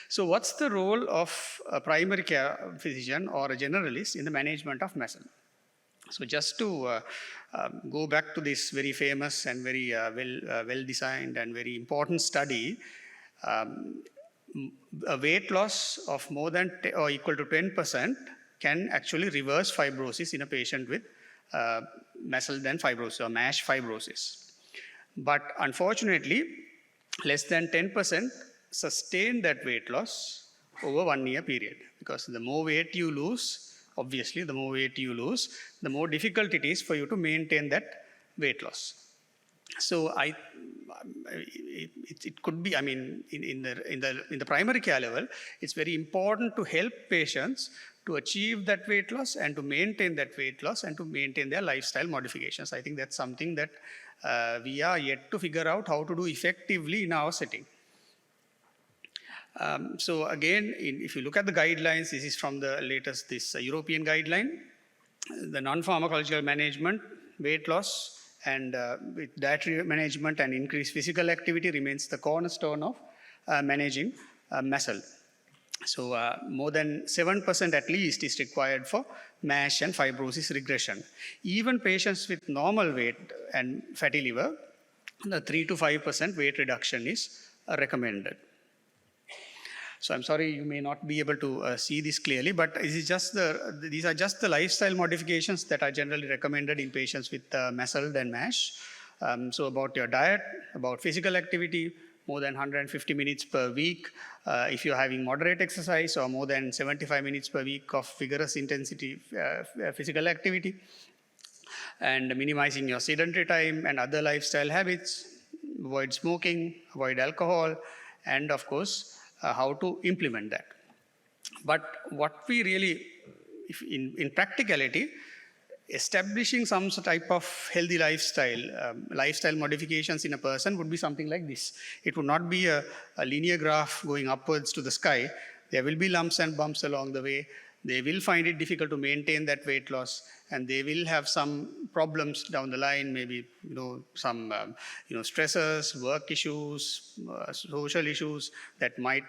So what's the role of a primary care physician or a generalist in the management of MASLD? So just to go back to this very famous and very well-designed and very important study, a weight loss of more than or equal to 10% can actually reverse fibrosis in a patient with MASLD and fibrosis or MASH fibrosis. But unfortunately, less than 10% sustain that weight loss over 1 year period, because the more weight you lose, obviously the more weight you lose, the more difficult it is for you to maintain that weight loss. So it could be, I mean, in the primary care level, it's very important to help patients to achieve that weight loss and to maintain that weight loss and to maintain their lifestyle modifications. I think that's something that we are yet to figure out how to do effectively in our setting. So again, if you look at the guidelines, this is from the latest, this European guideline, the non-pharmacological management, weight loss, and with dietary management and increased physical activity remains the cornerstone of managing MASLD. So more than 7% at least is required for MASH and fibrosis regression. Even patients with normal weight and fatty liver, the 3 to 5% weight reduction is recommended. So I'm sorry you may not be able to see this clearly, but these are just the lifestyle modifications that are generally recommended in patients with MASLD and MASH. So about your diet, about physical activity, more than 150 minutes per week. If you're having moderate exercise, or more than 75 minutes per week of vigorous intensity physical activity. And minimizing your sedentary time and other lifestyle habits. Avoid smoking, avoid alcohol, and of course, how to implement that. But what we really, in practicality, establishing some type of healthy lifestyle modifications in a person would be something like this. It would not be a linear graph going upwards to the sky. There will be lumps and bumps along the way. They will find it difficult to maintain that weight loss, and they will have some problems down the line, maybe some stressors, work issues, social issues that might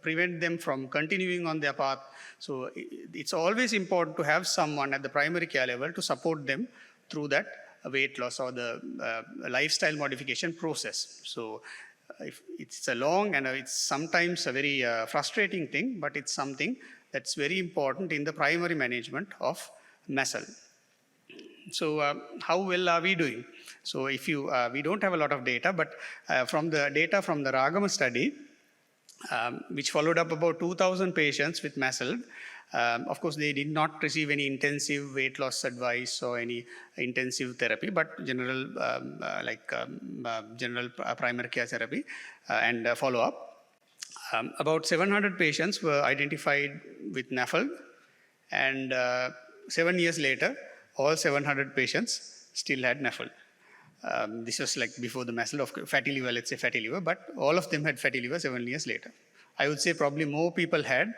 prevent them from continuing on their path. So it's always important to have someone at the primary care level to support them through that weight loss or the lifestyle modification process. So it's a long and it's sometimes a very frustrating thing, but it's something that's very important in the primary management of MASLD. So how well are we doing? So if we don't have a lot of data, but from the data from the Ragama study, which followed up about 2,000 patients with MASLD, of course, they did not receive any intensive weight loss advice or any intensive therapy, but general primary care therapy and follow-up. About 700 patients were identified with NAFLD, and 7 years later, all 700 patients still had NAFLD. This was like before the MASLD of fatty liver, let's say fatty liver, but all of them had fatty liver 7 years later. I would say probably more people had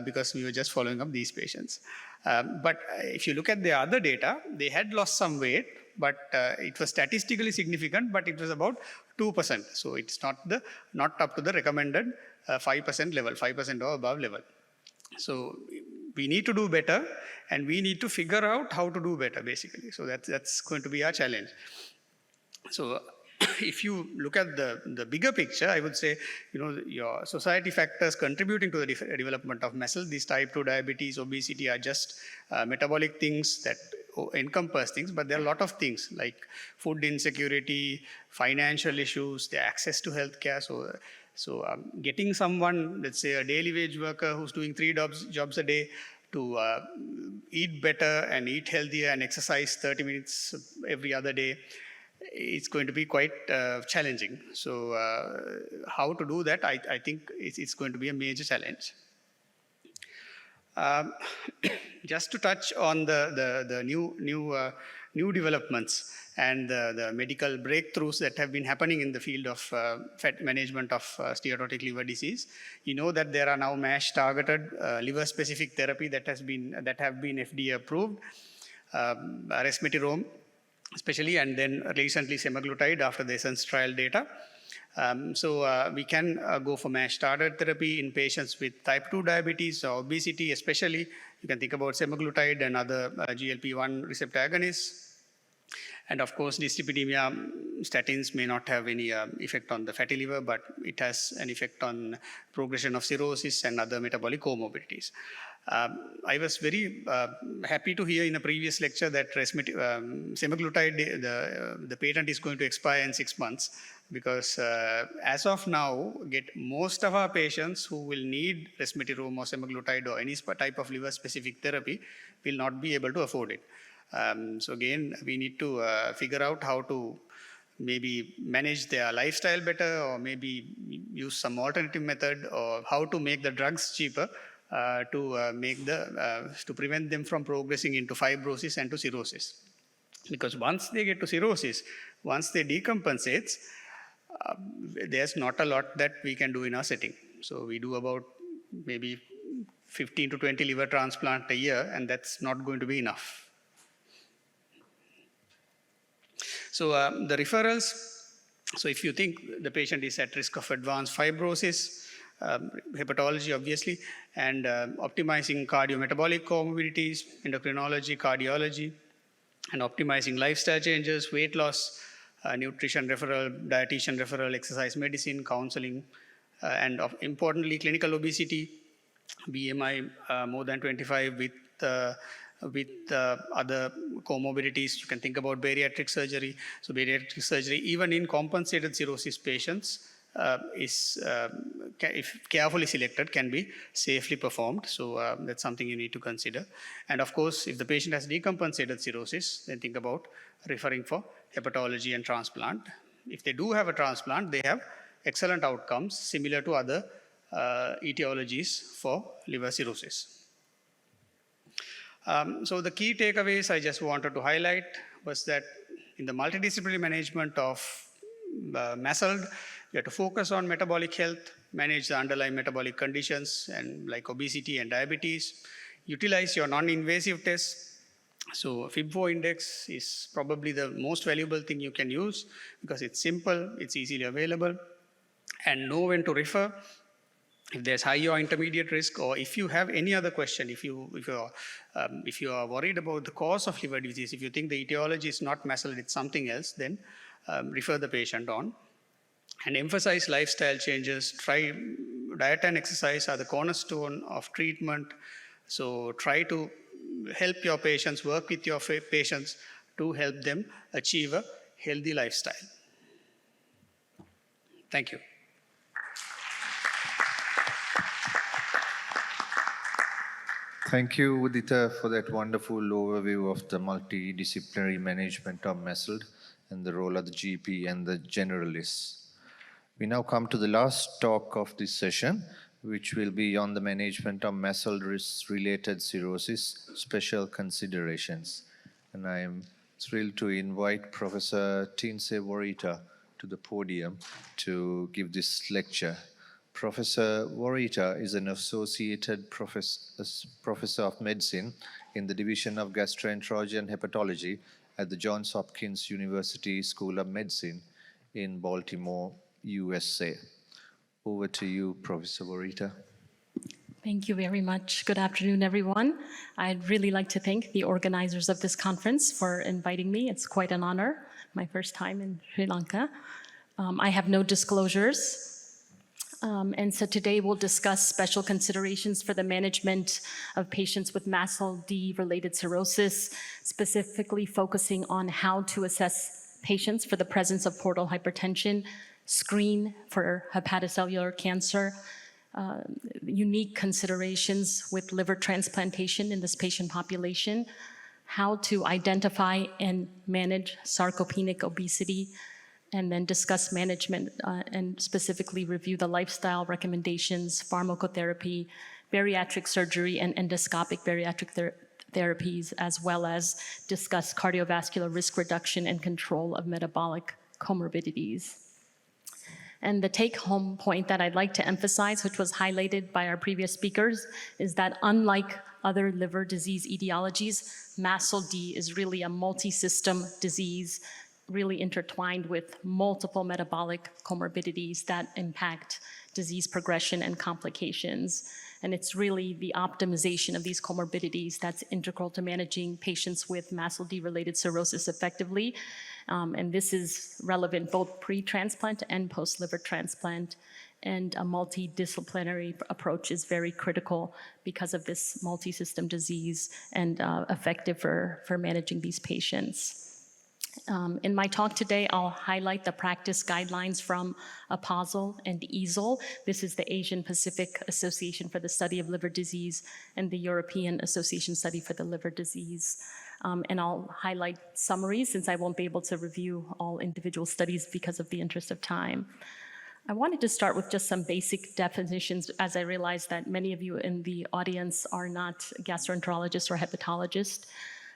because we were just following up these patients. But if you look at the other data, they had lost some weight, but it was statistically significant, but it was about 2%. So it's not up to the recommended 5% level, 5% or above level. So we need to do better, and we need to figure out how to do better, basically. So that's going to be our challenge. So if you look at the bigger picture, I would say, your society factors contributing to the development of MASLD, these type 2 diabetes, obesity are just metabolic things that encompass things, but there are a lot of things like food insecurity, financial issues, the access to healthcare. So getting someone, let's say a daily wage worker who's doing 3 jobs a day to eat better and eat healthier and exercise 30 minutes every other day, it's going to be quite challenging. So how to do that, I think it's going to be a major challenge. Just to touch on the new developments and the medical breakthroughs that have been happening in the field of management of steatotic liver disease. You know that there are now MASH targeted liver-specific therapy that have been FDA approved, resmetirom especially, and then recently semaglutide after the Essence trial data. So we can go for MASH targeted therapy in patients with type 2 diabetes or obesity especially. You can think about semaglutide and other GLP-1 receptor agonists. And of course, dyslipidemia, statins may not have any effect on the fatty liver, but it has an effect on progression of cirrhosis and other metabolic comorbidities. I was very happy to hear in a previous lecture that semaglutide, the patent is going to expire in 6 months, because as of now, most of our patients who will need resmetirom or semaglutide or any type of liver-specific therapy will not be able to afford it. So again, we need to figure out how to maybe manage their lifestyle better, or maybe use some alternative method, or how to make the drugs cheaper to prevent them from progressing into fibrosis and to cirrhosis. Because once they get to cirrhosis, once they decompensate, there's not a lot that we can do in our setting. So we do about maybe 15 to 20 liver transplant a year, and that's not going to be enough. So the referrals, so if you think the patient is at risk of advanced fibrosis, hepatology obviously, and optimizing cardiometabolic comorbidities, endocrinology, cardiology, and optimizing lifestyle changes, weight loss, nutrition referral, dietitian referral, exercise medicine, counseling, and importantly, clinical obesity, BMI more than 25 with other comorbidities. You can think about bariatric surgery. So bariatric surgery, even in compensated cirrhosis patients, if carefully selected, can be safely performed. So that's something you need to consider. And of course, if the patient has decompensated cirrhosis, then think about referring for hepatology and transplant. If they do have a transplant, they have excellent outcomes similar to other etiologies for liver cirrhosis. So the key takeaways I just wanted to highlight was that in the multidisciplinary management of MASLD, you have to focus on metabolic health, manage the underlying metabolic conditions and like obesity and diabetes, utilize your non-invasive tests. So FIB4 index is probably the most valuable thing you can use because it's simple, it's easily available, and know when to refer. If there's high or intermediate risk, or if you have any other question, if you are worried about the cause of liver disease, if you think the etiology is not MASLD, it's something else, then refer the patient on. And emphasize lifestyle changes. Try diet and exercise are the cornerstone of treatment. So try to help your patients, work with your patients to help them achieve a healthy lifestyle. Thank you. Thank you, Uditha, for that wonderful overview of the multidisciplinary management of MASLD and the role of the GP and the generalists. We now come to the last talk of this session, which will be on the management of MASLD-related cirrhosis, special considerations. And I am thrilled to invite Professor Tinsay Woreta to the podium to give this lecture. Professor Woreta is an associated professor of medicine in the Division of Gastroenterology and Hepatology at the Johns Hopkins University School of Medicine in Baltimore, USA. Over to you, Professor Woreta. Thank you very much. Good afternoon, everyone. I'd really like to thank the organizers of this conference for inviting me. It's quite an honor, my first time in Sri Lanka. I have no disclosures. And so today we'll discuss special considerations for the management of patients with MASLD-related cirrhosis, specifically focusing on how to assess patients for the presence of portal hypertension, screen for hepatocellular cancer, unique considerations with liver transplantation in this patient population, how to identify and manage sarcopenic obesity, and then discuss management and specifically review the lifestyle recommendations, pharmacotherapy, bariatric surgery, and endoscopic bariatric therapies, as well as discuss cardiovascular risk reduction and control of metabolic comorbidities. And the take-home point that I'd like to emphasize, which was highlighted by our previous speakers, is that unlike other liver disease etiologies, MASLD is really a multi-system disease, really intertwined with multiple metabolic comorbidities that impact disease progression and complications. And it's really the optimization of these comorbidities that's integral to managing patients with MASLD-related cirrhosis effectively. And this is relevant both pre-transplant and post-liver transplant. And a multidisciplinary approach is very critical because of this multi-system disease and effective for managing these patients. In my talk today, I'll highlight the practice guidelines from APASL and EASL. This is the Asian Pacific Association for the Study of Liver Disease and the European Association Study for the Liver Disease. And I'll highlight summaries since I won't be able to review all individual studies because of the interest of time. I wanted to start with just some basic definitions, as I realize that many of you in the audience are not gastroenterologists or hepatologists.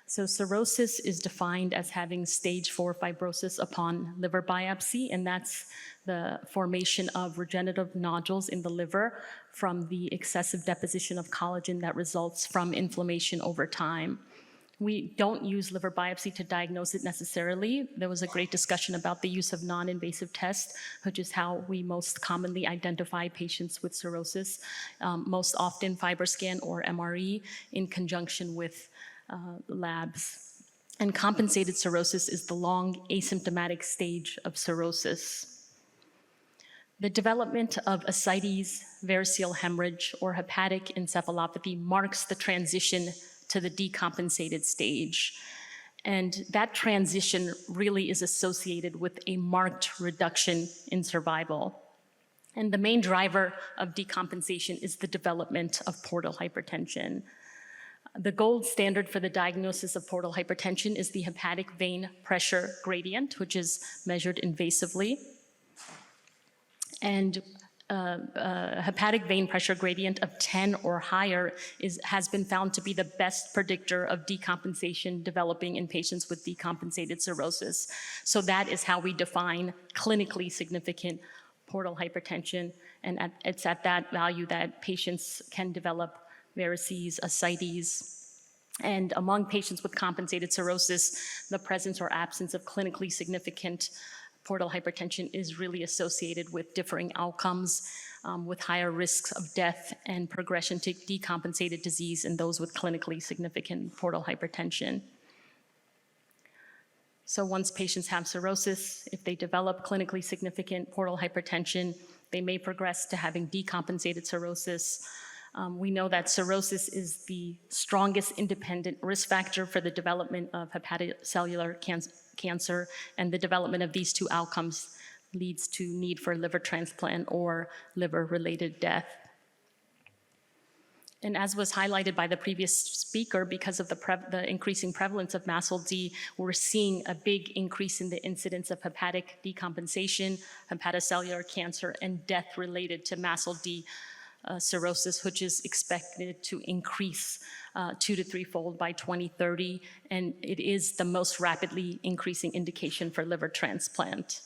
So cirrhosis is defined as having stage 4 fibrosis upon liver biopsy, and that's the formation of regenerative nodules in the liver from the excessive deposition of collagen that results from inflammation over time. We don't use liver biopsy to diagnose it necessarily. There was a great discussion about the use of non-invasive tests, which is how we most commonly identify patients with cirrhosis, most often FibroScan or MRE in conjunction with labs. And compensated cirrhosis is the long asymptomatic stage of cirrhosis. The development of ascites, variceal hemorrhage, or hepatic encephalopathy marks the transition to the decompensated stage. And that transition really is associated with a marked reduction in survival. And the main driver of decompensation is the development of portal hypertension. The gold standard for the diagnosis of portal hypertension is the hepatic vein pressure gradient, which is measured invasively. And hepatic vein pressure gradient of 10 or higher has been found to be the best predictor of decompensation developing in patients with decompensated cirrhosis. So that is how we define clinically significant portal hypertension, and it's at that value that patients can develop varices, ascites. And among patients with compensated cirrhosis, the presence or absence of clinically significant portal hypertension is really associated with differing outcomes, with higher risks of death and progression to decompensated disease in those with clinically significant portal hypertension. So once patients have cirrhosis, if they develop clinically significant portal hypertension, they may progress to having decompensated cirrhosis. We know that cirrhosis is the strongest independent risk factor for the development of hepatocellular cancer, and the development of these two outcomes leads to need for liver transplant or liver-related death. And as was highlighted by the previous speaker, because of the increasing prevalence of MASLD, we're seeing a big increase in the incidence of hepatic decompensation, hepatocellular cancer, and death related to MASLD cirrhosis, which is expected to increase 2 to 3-fold by 2030, and it is the most rapidly increasing indication for liver transplant.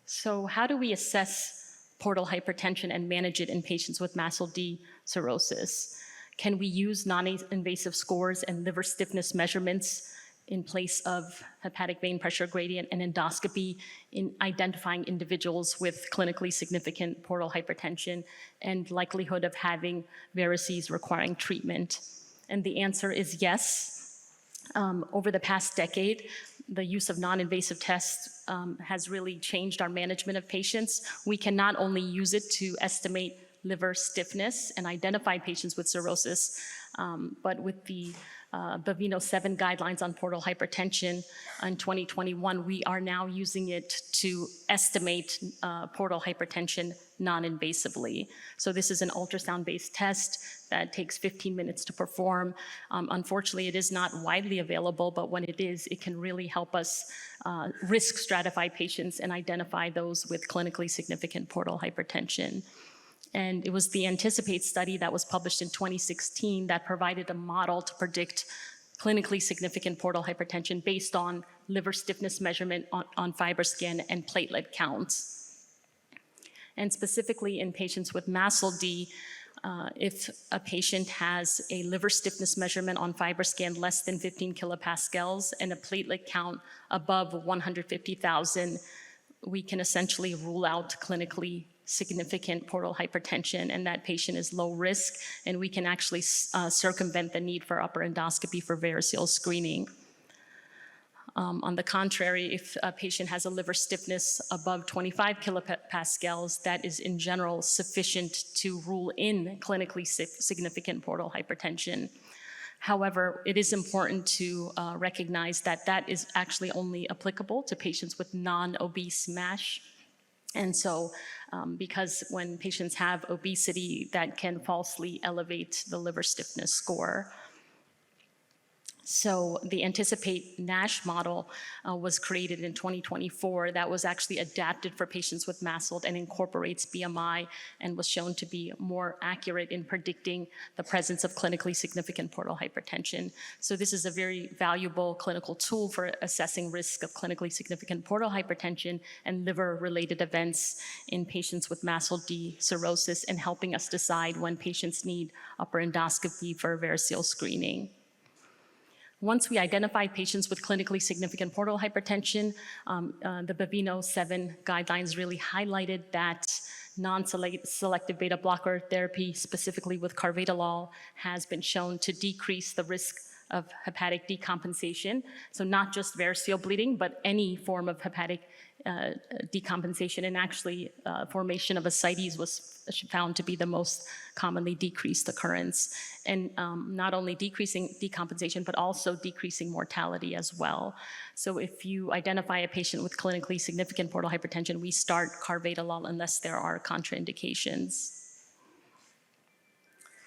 So how do we assess portal hypertension and manage it in patients with MASLD cirrhosis? Can we use non-invasive scores and liver stiffness measurements in place of hepatic vein pressure gradient and endoscopy in identifying individuals with clinically significant portal hypertension and likelihood of having varices requiring treatment? And the answer is yes. Over the past decade, the use of non-invasive tests has really changed our management of patients. We can not only use it to estimate liver stiffness and identify patients with cirrhosis, but with the Baveno 7 guidelines on portal hypertension in 2021, we are now using it to estimate portal hypertension non-invasively. So this is an ultrasound-based test that takes 15 minutes to perform. Unfortunately, it is not widely available, but when it is, it can really help us risk stratify patients and identify those with clinically significant portal hypertension. And it was the Anticipate study that was published in 2016 that provided a model to predict clinically significant portal hypertension based on liver stiffness measurement on FibroScan and platelet counts. And specifically in patients with MASLD, if a patient has a liver stiffness measurement on FibroScan less than 15 kilopascals and a platelet count above 150,000, we can essentially rule out clinically significant portal hypertension, and that patient is low risk, and we can actually circumvent the need for upper endoscopy for variceal screening. On the contrary, if a patient has a liver stiffness above 25 kilopascals, that is in general sufficient to rule in clinically significant portal hypertension. However, it is important to recognize that that is actually only applicable to patients with non-obese MASH. And so, because when patients have obesity, that can falsely elevate the liver stiffness score. So the Anticipate NASH model was created in 2024 that was actually adapted for patients with MASLD and incorporates BMI and was shown to be more accurate in predicting the presence of clinically significant portal hypertension. So this is a very valuable clinical tool for assessing risk of clinically significant portal hypertension and liver-related events in patients with MASLD cirrhosis and helping us decide when patients need upper endoscopy for variceal screening. Once we identify patients with clinically significant portal hypertension, the Baveno 7 guidelines really highlighted that non-selective beta blocker therapy, specifically with carvedilol, has been shown to decrease the risk of hepatic decompensation. So not just variceal bleeding, but any form of hepatic decompensation, and actually formation of ascites was found to be the most commonly decreased occurrence. And not only decreasing decompensation, but also decreasing mortality as well. So if you identify a patient with clinically significant portal hypertension, we start carvedilol unless there are contraindications.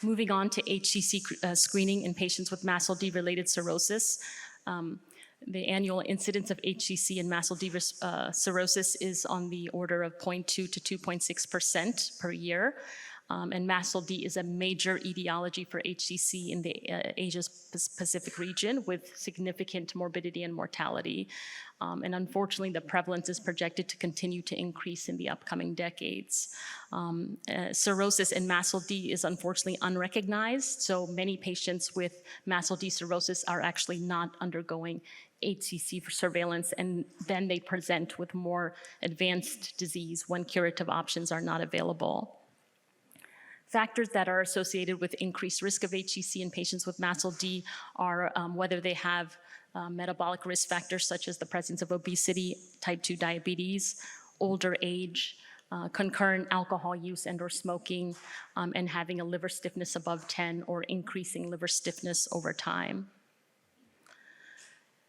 Moving on to HCC screening in patients with MASLD-related cirrhosis. The annual incidence of HCC and MASLD cirrhosis is on the order of 0.2 to 2.6% per year. And MASLD is a major etiology for HCC in the Asia-Pacific region with significant morbidity and mortality. And unfortunately, the prevalence is projected to continue to increase in the upcoming decades. Cirrhosis in MASLD is unfortunately unrecognized, so many patients with MASLD cirrhosis are actually not undergoing HCC surveillance, and then they present with more advanced disease when curative options are not available. Factors that are associated with increased risk of HCC in patients with MASLD are whether they have metabolic risk factors such as the presence of obesity, type 2 diabetes, older age, concurrent alcohol use and or smoking, and having a liver stiffness above 10 or increasing liver stiffness over time.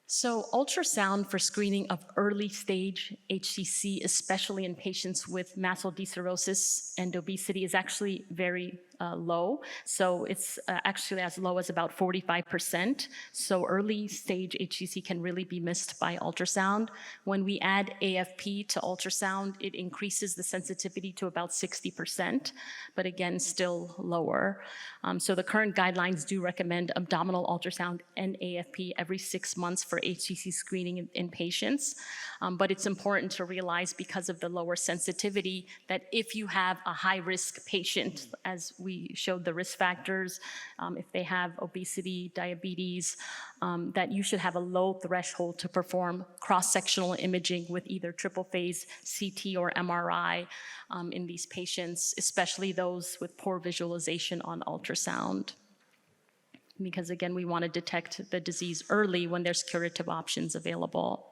So ultrasound for screening of early stage HCC, especially in patients with MASLD cirrhosis and obesity, is actually very low. So it's actually as low as about 45%. So early stage HCC can really be missed by ultrasound. When we add AFP to ultrasound, it increases the sensitivity to about 60%, but again, still lower. So the current guidelines do recommend abdominal ultrasound and AFP every 6 months for HCC screening in patients. But it's important to realize, because of the lower sensitivity, that if you have a high-risk patient, as we showed the risk factors, if they have obesity, diabetes, that you should have a low threshold to perform cross-sectional imaging with either triple phase CT or MRI in these patients, especially those with poor visualization on ultrasound. Because again, we want to detect the disease early when there's curative options available.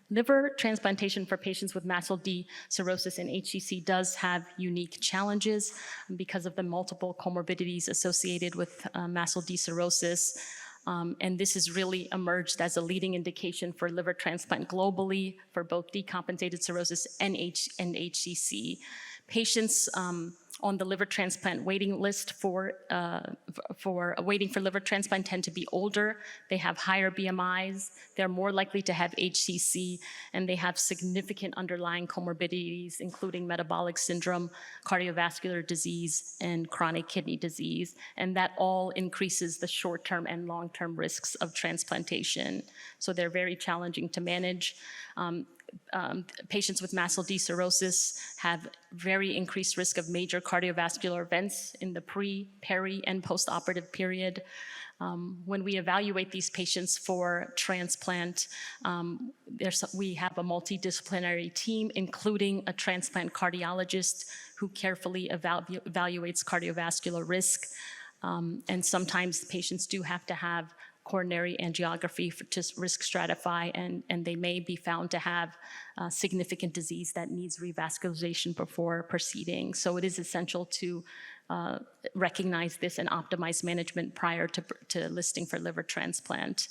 Liver transplantation for patients with MASLD cirrhosis and HCC does have unique challenges because of the multiple comorbidities associated with MASLD cirrhosis. And this has really emerged as a leading indication for liver transplant globally for both decompensated cirrhosis and HCC. Patients on the liver transplant waiting list for waiting for liver transplant tend to be older, they have higher BMIs, they're more likely to have HCC, and they have significant underlying comorbidities, including metabolic syndrome, cardiovascular disease, and chronic kidney disease, and that all increases the short-term and long-term risks of transplantation. So they're very challenging to manage. Patients with MASLD cirrhosis have very increased risk of major cardiovascular events in the pre, peri, and post-operative period. When we evaluate these patients for transplant, we have a multidisciplinary team, including a transplant cardiologist who carefully evaluates cardiovascular risk. And sometimes patients do have to have coronary angiography to risk stratify, and they may be found to have significant disease that needs revascularization before proceeding. So it is essential to recognize this and optimize management prior to listing for liver transplant.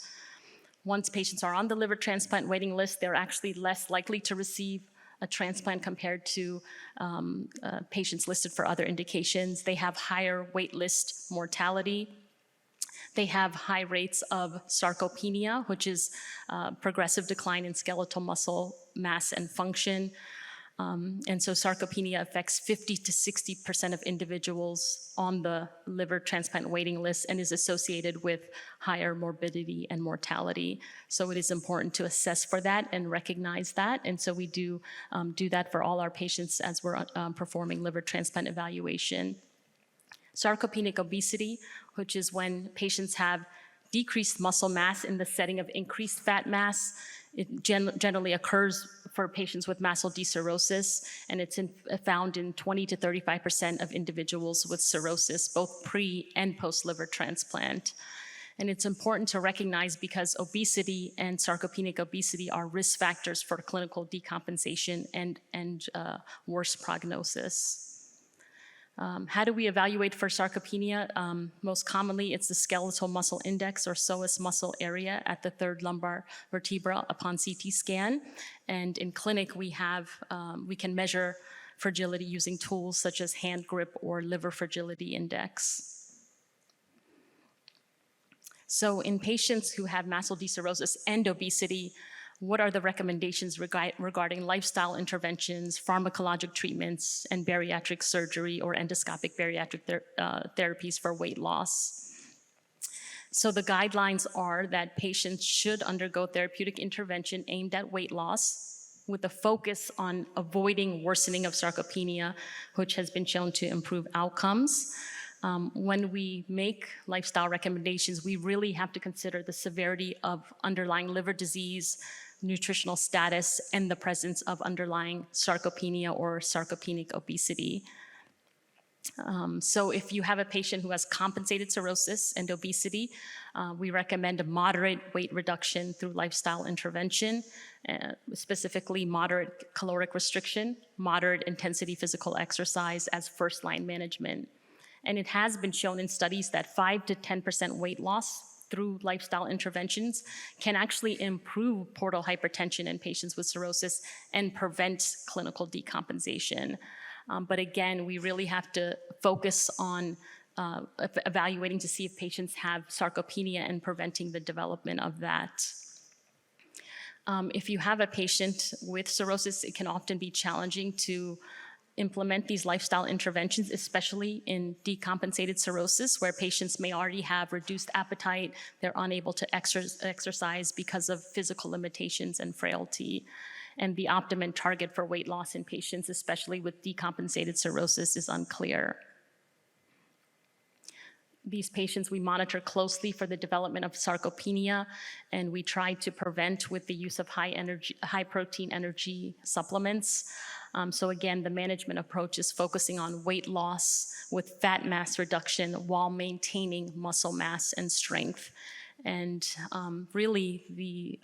Once patients are on the liver transplant waiting list, they're actually less likely to receive a transplant compared to patients listed for other indications. They have higher wait list mortality. They have high rates of sarcopenia, which is progressive decline in skeletal muscle mass and function. And so sarcopenia affects 50 to 60% of individuals on the liver transplant waiting list and is associated with higher morbidity and mortality. So it is important to assess for that and recognize that. And so we do that for all our patients as we're performing liver transplant evaluation. Sarcopenic obesity, which is when patients have decreased muscle mass in the setting of increased fat mass. It generally occurs for patients with MASLD cirrhosis, and it's found in 20 to 35% of individuals with cirrhosis, both pre and post-liver transplant. And it's important to recognize because obesity and sarcopenic obesity are risk factors for clinical decompensation and worse prognosis. How do we evaluate for sarcopenia? Most commonly, it's the skeletal muscle index or psoas muscle area at the third lumbar vertebra upon CT scan. And in clinic, we can measure fragility using tools such as hand grip or liver fragility index. So in patients who have MASLD cirrhosis and obesity, what are the recommendations regarding lifestyle interventions, pharmacologic treatments, and bariatric surgery or endoscopic bariatric therapies for weight loss? So the guidelines are that patients should undergo therapeutic intervention aimed at weight loss with a focus on avoiding worsening of sarcopenia, which has been shown to improve outcomes. When we make lifestyle recommendations, we really have to consider the severity of underlying liver disease, nutritional status, and the presence of underlying sarcopenia or sarcopenic obesity. So if you have a patient who has compensated cirrhosis and obesity, we recommend a moderate weight reduction through lifestyle intervention, specifically moderate caloric restriction, moderate intensity physical exercise as first-line management. And it has been shown in studies that 5 to 10% weight loss through lifestyle interventions can actually improve portal hypertension in patients with cirrhosis and prevent clinical decompensation. But again, we really have to focus on evaluating to see if patients have sarcopenia and preventing the development of that. If you have a patient with cirrhosis, it can often be challenging to implement these lifestyle interventions, especially in decompensated cirrhosis, where patients may already have reduced appetite, they're unable to exercise because of physical limitations and frailty. And the optimum target for weight loss in patients, especially with decompensated cirrhosis, is unclear. These patients we monitor closely for the development of sarcopenia, and we try to prevent with the use of high protein energy supplements. So again, the management approach is focusing on weight loss with fat mass reduction while maintaining muscle mass and strength. And really, the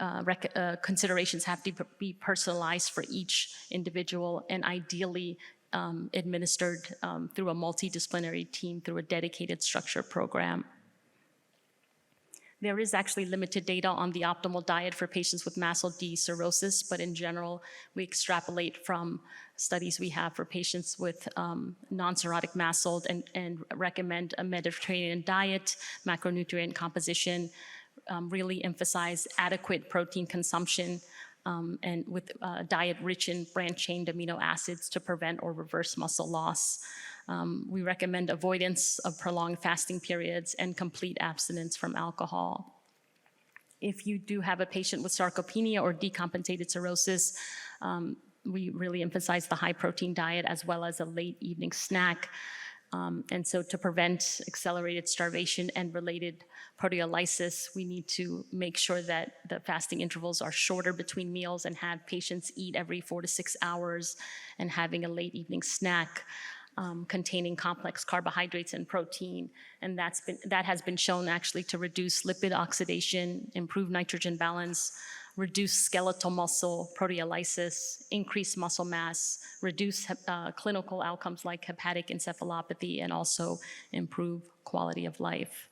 considerations have to be personalized for each individual and ideally administered through a multidisciplinary team through a dedicated structure program. There is actually limited data on the optimal diet for patients with MASLD cirrhosis, but in general, we extrapolate from studies we have for patients with non-cirrhotic MASLD and recommend a Mediterranean diet, macronutrient composition, really emphasize adequate protein consumption, and with a diet rich in branched-chain amino acids to prevent or reverse muscle loss. We recommend avoidance of prolonged fasting periods and complete abstinence from alcohol. If you do have a patient with sarcopenia or decompensated cirrhosis, we really emphasize the high protein diet as well as a late evening snack. And so to prevent accelerated starvation and related proteolysis, we need to make sure that the fasting intervals are shorter between meals and have patients eat every 4 to 6 hours and having a late evening snack containing complex carbohydrates and protein. And that has been shown actually to reduce lipid oxidation, improve nitrogen balance, reduce skeletal muscle proteolysis, increase muscle mass, reduce clinical outcomes like hepatic encephalopathy, and also improve quality of life.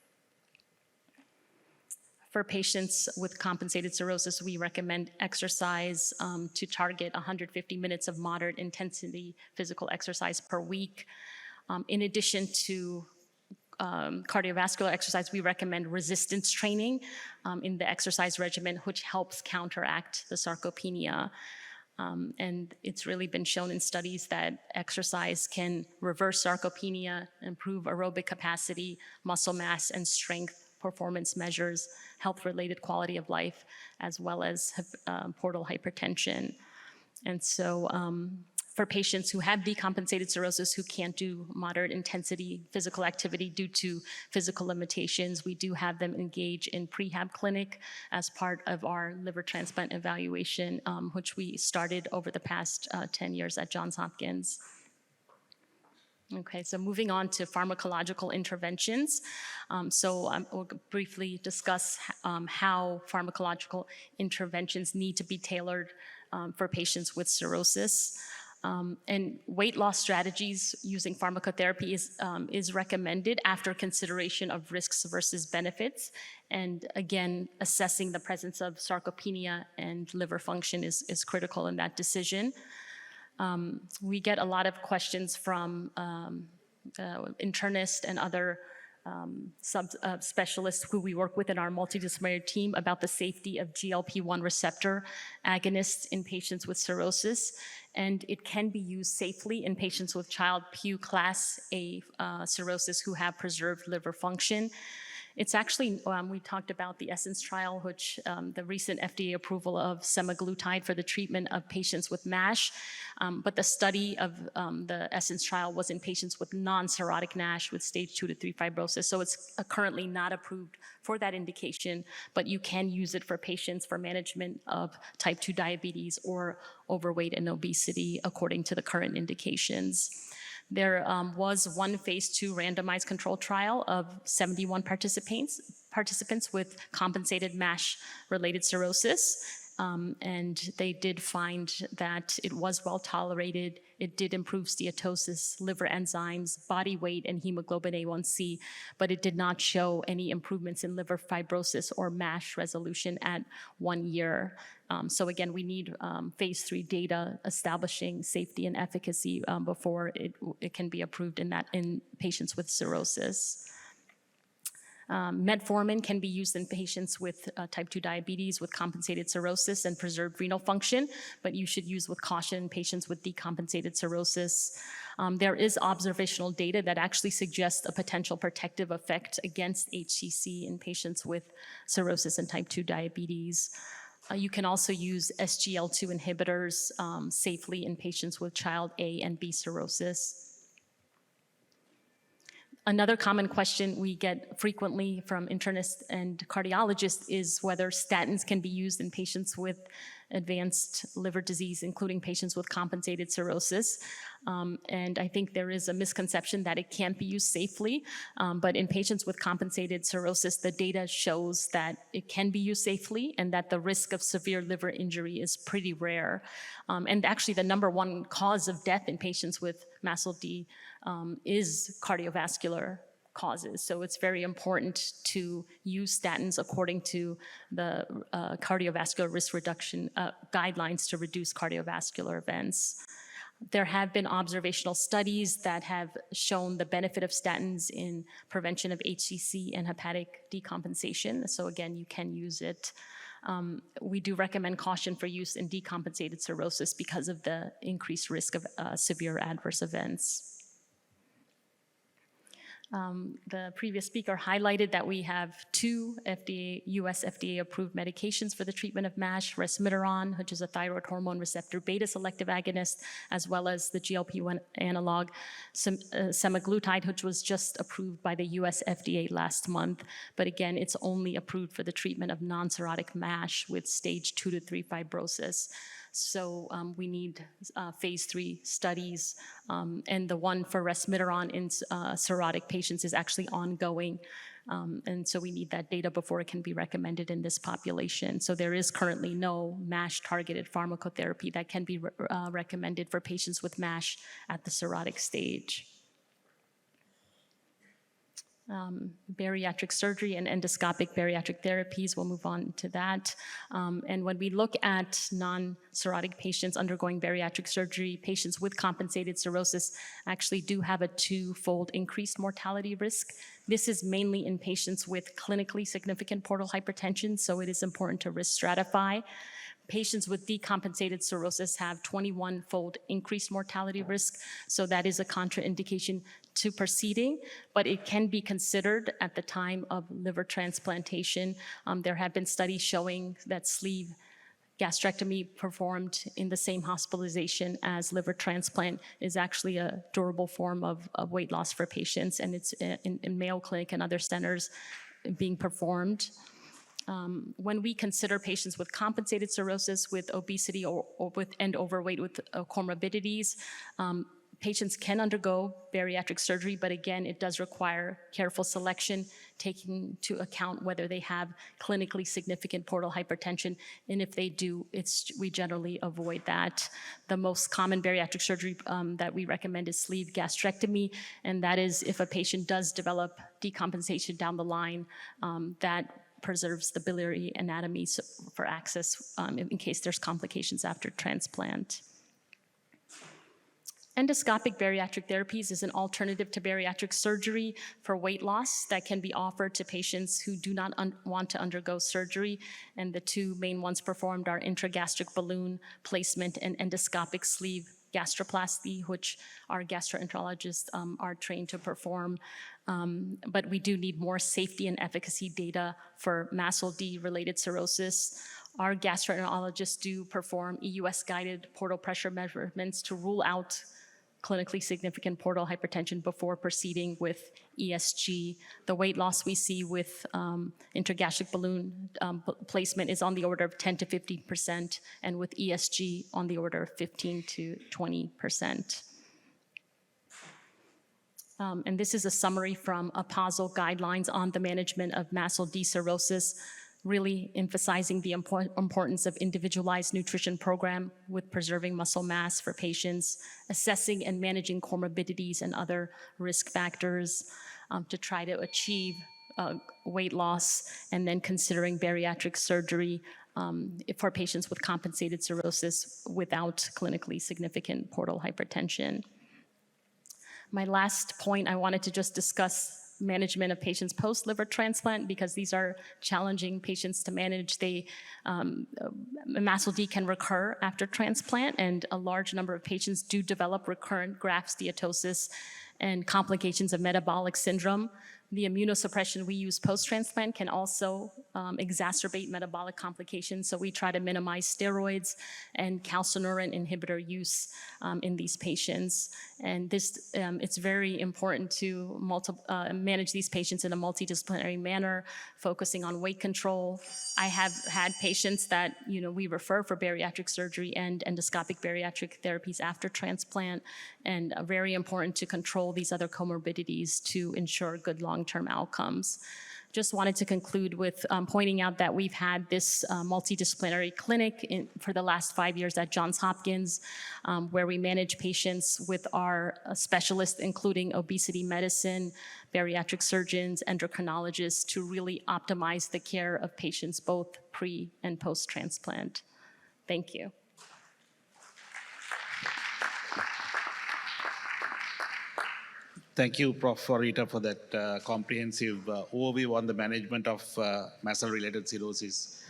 For patients with compensated cirrhosis, we recommend exercise to target 150 minutes of moderate intensity physical exercise per week. In addition to cardiovascular exercise, we recommend resistance training in the exercise regimen, which helps counteract the sarcopenia. And it's really been shown in studies that exercise can reverse sarcopenia, improve aerobic capacity, muscle mass, and strength performance measures, health-related quality of life, as well as portal hypertension. And so for patients who have decompensated cirrhosis who can't do moderate intensity physical activity due to physical limitations, we do have them engage in prehab clinic as part of our liver transplant evaluation, which we started over the past 10 years at Johns Hopkins. Okay, so moving on to pharmacological interventions. We'll briefly discuss how pharmacological interventions need to be tailored for patients with cirrhosis. And weight loss strategies using pharmacotherapy is recommended after consideration of risks versus benefits. And again, assessing the presence of sarcopenia and liver function is critical in that decision. We get a lot of questions from internists and other specialists who we work with in our multidisciplinary team about the safety of GLP-1 receptor agonists in patients with cirrhosis. And it can be used safely in patients with Child-Pugh class A cirrhosis who have preserved liver function. It's actually, we talked about the ESSENCE trial, which the recent FDA approval of semaglutide for the treatment of patients with MASH, but the study of the ESSENCE trial was in patients with non-cirrhotic NASH with stage 2 to 3 fibrosis, so it's currently not approved for that indication, but you can use it for patients for management of type 2 diabetes or overweight and obesity according to the current indications. There was one phase 2 randomized controlled trial of 71 participants with compensated MASH-related cirrhosis, and they did find that it was well tolerated. It did improve steatosis, liver enzymes, body weight, and hemoglobin A1C, but it did not show any improvements in liver fibrosis or MASH resolution at 1 year. So again, we need phase 3 data establishing safety and efficacy before it can be approved in patients with cirrhosis. Metformin can be used in patients with type 2 diabetes with compensated cirrhosis and preserved renal function, but you should use with caution in patients with decompensated cirrhosis. There is observational data that actually suggests a potential protective effect against HCC in patients with cirrhosis and type 2 diabetes. You can also use SGLT2 inhibitors safely in patients with child A and B cirrhosis. Another common question we get frequently from internists and cardiologists is whether statins can be used in patients with advanced liver disease, including patients with compensated cirrhosis. And I think there is a misconception that it can't be used safely, but in patients with compensated cirrhosis, the data shows that it can be used safely and that the risk of severe liver injury is pretty rare. And actually the #1 cause of death in patients with MASLD is cardiovascular causes. So it's very important to use statins according to the cardiovascular risk reduction guidelines to reduce cardiovascular events. There have been observational studies that have shown the benefit of statins in prevention of HCC and hepatic decompensation. So again, you can use it. We do recommend caution for use in decompensated cirrhosis because of the increased risk of severe adverse events. The previous speaker highlighted that we have 2 US FDA-approved medications for the treatment of MASH, resmetirom, which is a thyroid hormone receptor beta selective agonist, as well as the GLP-1 analog, semaglutide, which was just approved by the US FDA last month. But again, it's only approved for the treatment of non-cirrhotic MASH with stage 2 to 3 fibrosis. So we need phase 3 studies, and the one for resmetirom in cirrhotic patients is actually ongoing. And so we need that data before it can be recommended in this population. So there is currently no MASH-targeted pharmacotherapy that can be recommended for patients with MASH at the cirrhotic stage. Bariatric surgery and endoscopic bariatric therapies, we'll move on to that. And when we look at non-cirrhotic patients undergoing bariatric surgery, patients with compensated cirrhosis actually do have a 2-fold increased mortality risk. This is mainly in patients with clinically significant portal hypertension, so it is important to risk stratify. Patients with decompensated cirrhosis have 21-fold increased mortality risk, so that is a contraindication to proceeding, but it can be considered at the time of liver transplantation. There have been studies showing that sleeve gastrectomy performed in the same hospitalization as liver transplant is actually a durable form of weight loss for patients, and it's in Mayo Clinic and other centers being performed. When we consider patients with compensated cirrhosis, with obesity and overweight with comorbidities, patients can undergo bariatric surgery, but again, it does require careful selection, taking into account whether they have clinically significant portal hypertension, and if they do, we generally avoid that. The most common bariatric surgery that we recommend is sleeve gastrectomy, and that is if a patient does develop decompensation down the line, that preserves the biliary anatomy for access in case there's complications after transplant. Endoscopic bariatric therapies is an alternative to bariatric surgery for weight loss that can be offered to patients who do not want to undergo surgery. And the 2 main ones performed are intragastric balloon placement and endoscopic sleeve gastroplasty, which our gastroenterologists are trained to perform. But we do need more safety and efficacy data for MASLD-related cirrhosis. Our gastroenterologists do perform EUS-guided portal pressure measurements to rule out clinically significant portal hypertension before proceeding with ESG. The weight loss we see with intragastric balloon placement is on the order of 10 to 15%, and with ESG on the order of 15 to 20%. And this is a summary from APASL guidelines on the management of MASLD cirrhosis, really emphasizing the importance of individualized nutrition program with preserving muscle mass for patients, assessing and managing comorbidities and other risk factors to try to achieve weight loss, and then considering bariatric surgery for patients with compensated cirrhosis without clinically significant portal hypertension. My last point, I wanted to just discuss management of patients post-liver transplant, because these are challenging patients to manage. MASLD can recur after transplant, and a large number of patients do develop recurrent graft steatosis and complications of metabolic syndrome. The immunosuppression we use post-transplant can also exacerbate metabolic complications, so we try to minimize steroids and calcineurin inhibitor use in these patients. And this, it's very important to manage these patients in a multidisciplinary manner, focusing on weight control. I have had patients that we refer for bariatric surgery and endoscopic bariatric therapies after transplant, and very important to control these other comorbidities to ensure good long long-term outcomes. Just wanted to conclude with pointing out that we've had this multidisciplinary clinic for the last 5 years at Johns Hopkins, where we manage patients with our specialists, including obesity medicine, bariatric surgeons, endocrinologists, to really optimize the care of patients both pre and post-transplant. Thank you. Thank you, Prof. Woreta, for that comprehensive overview on the management of MASLD-related cirrhosis.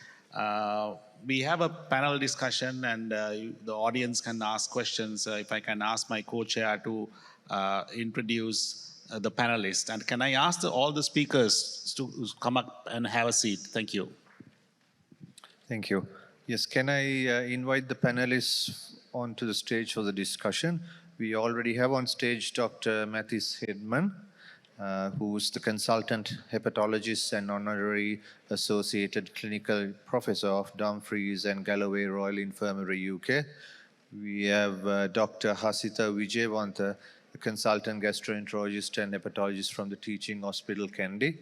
We have a panel discussion, and the audience can ask questions. If I can ask my co-chair to introduce the panelists. And can I ask all the speakers to come up and have a seat? Thank you. Thank you. Yes, can I invite the panelists onto the stage for the discussion? We already have on stage Dr. Mathis Heydtmann, who is the consultant hepatologist and honorary associated clinical professor of Dumfries and Galloway Royal Infirmary, UK. We have Dr. Hasitha Wijewantha, a consultant gastroenterologist and hepatologist from the teaching hospital Kandy.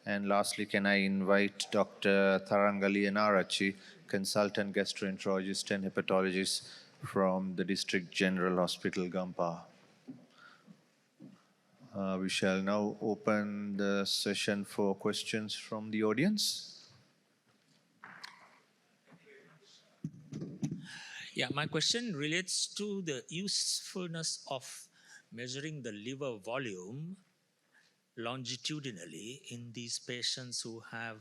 And lastly, can I invite Dr. Tharanga Liyanarachchi, consultant gastroenterologist and hepatologist from the District General Hospital, Gampa. We shall now open the session for questions from the audience. Yeah, my question relates to the usefulness of measuring the liver volume longitudinally in these patients who have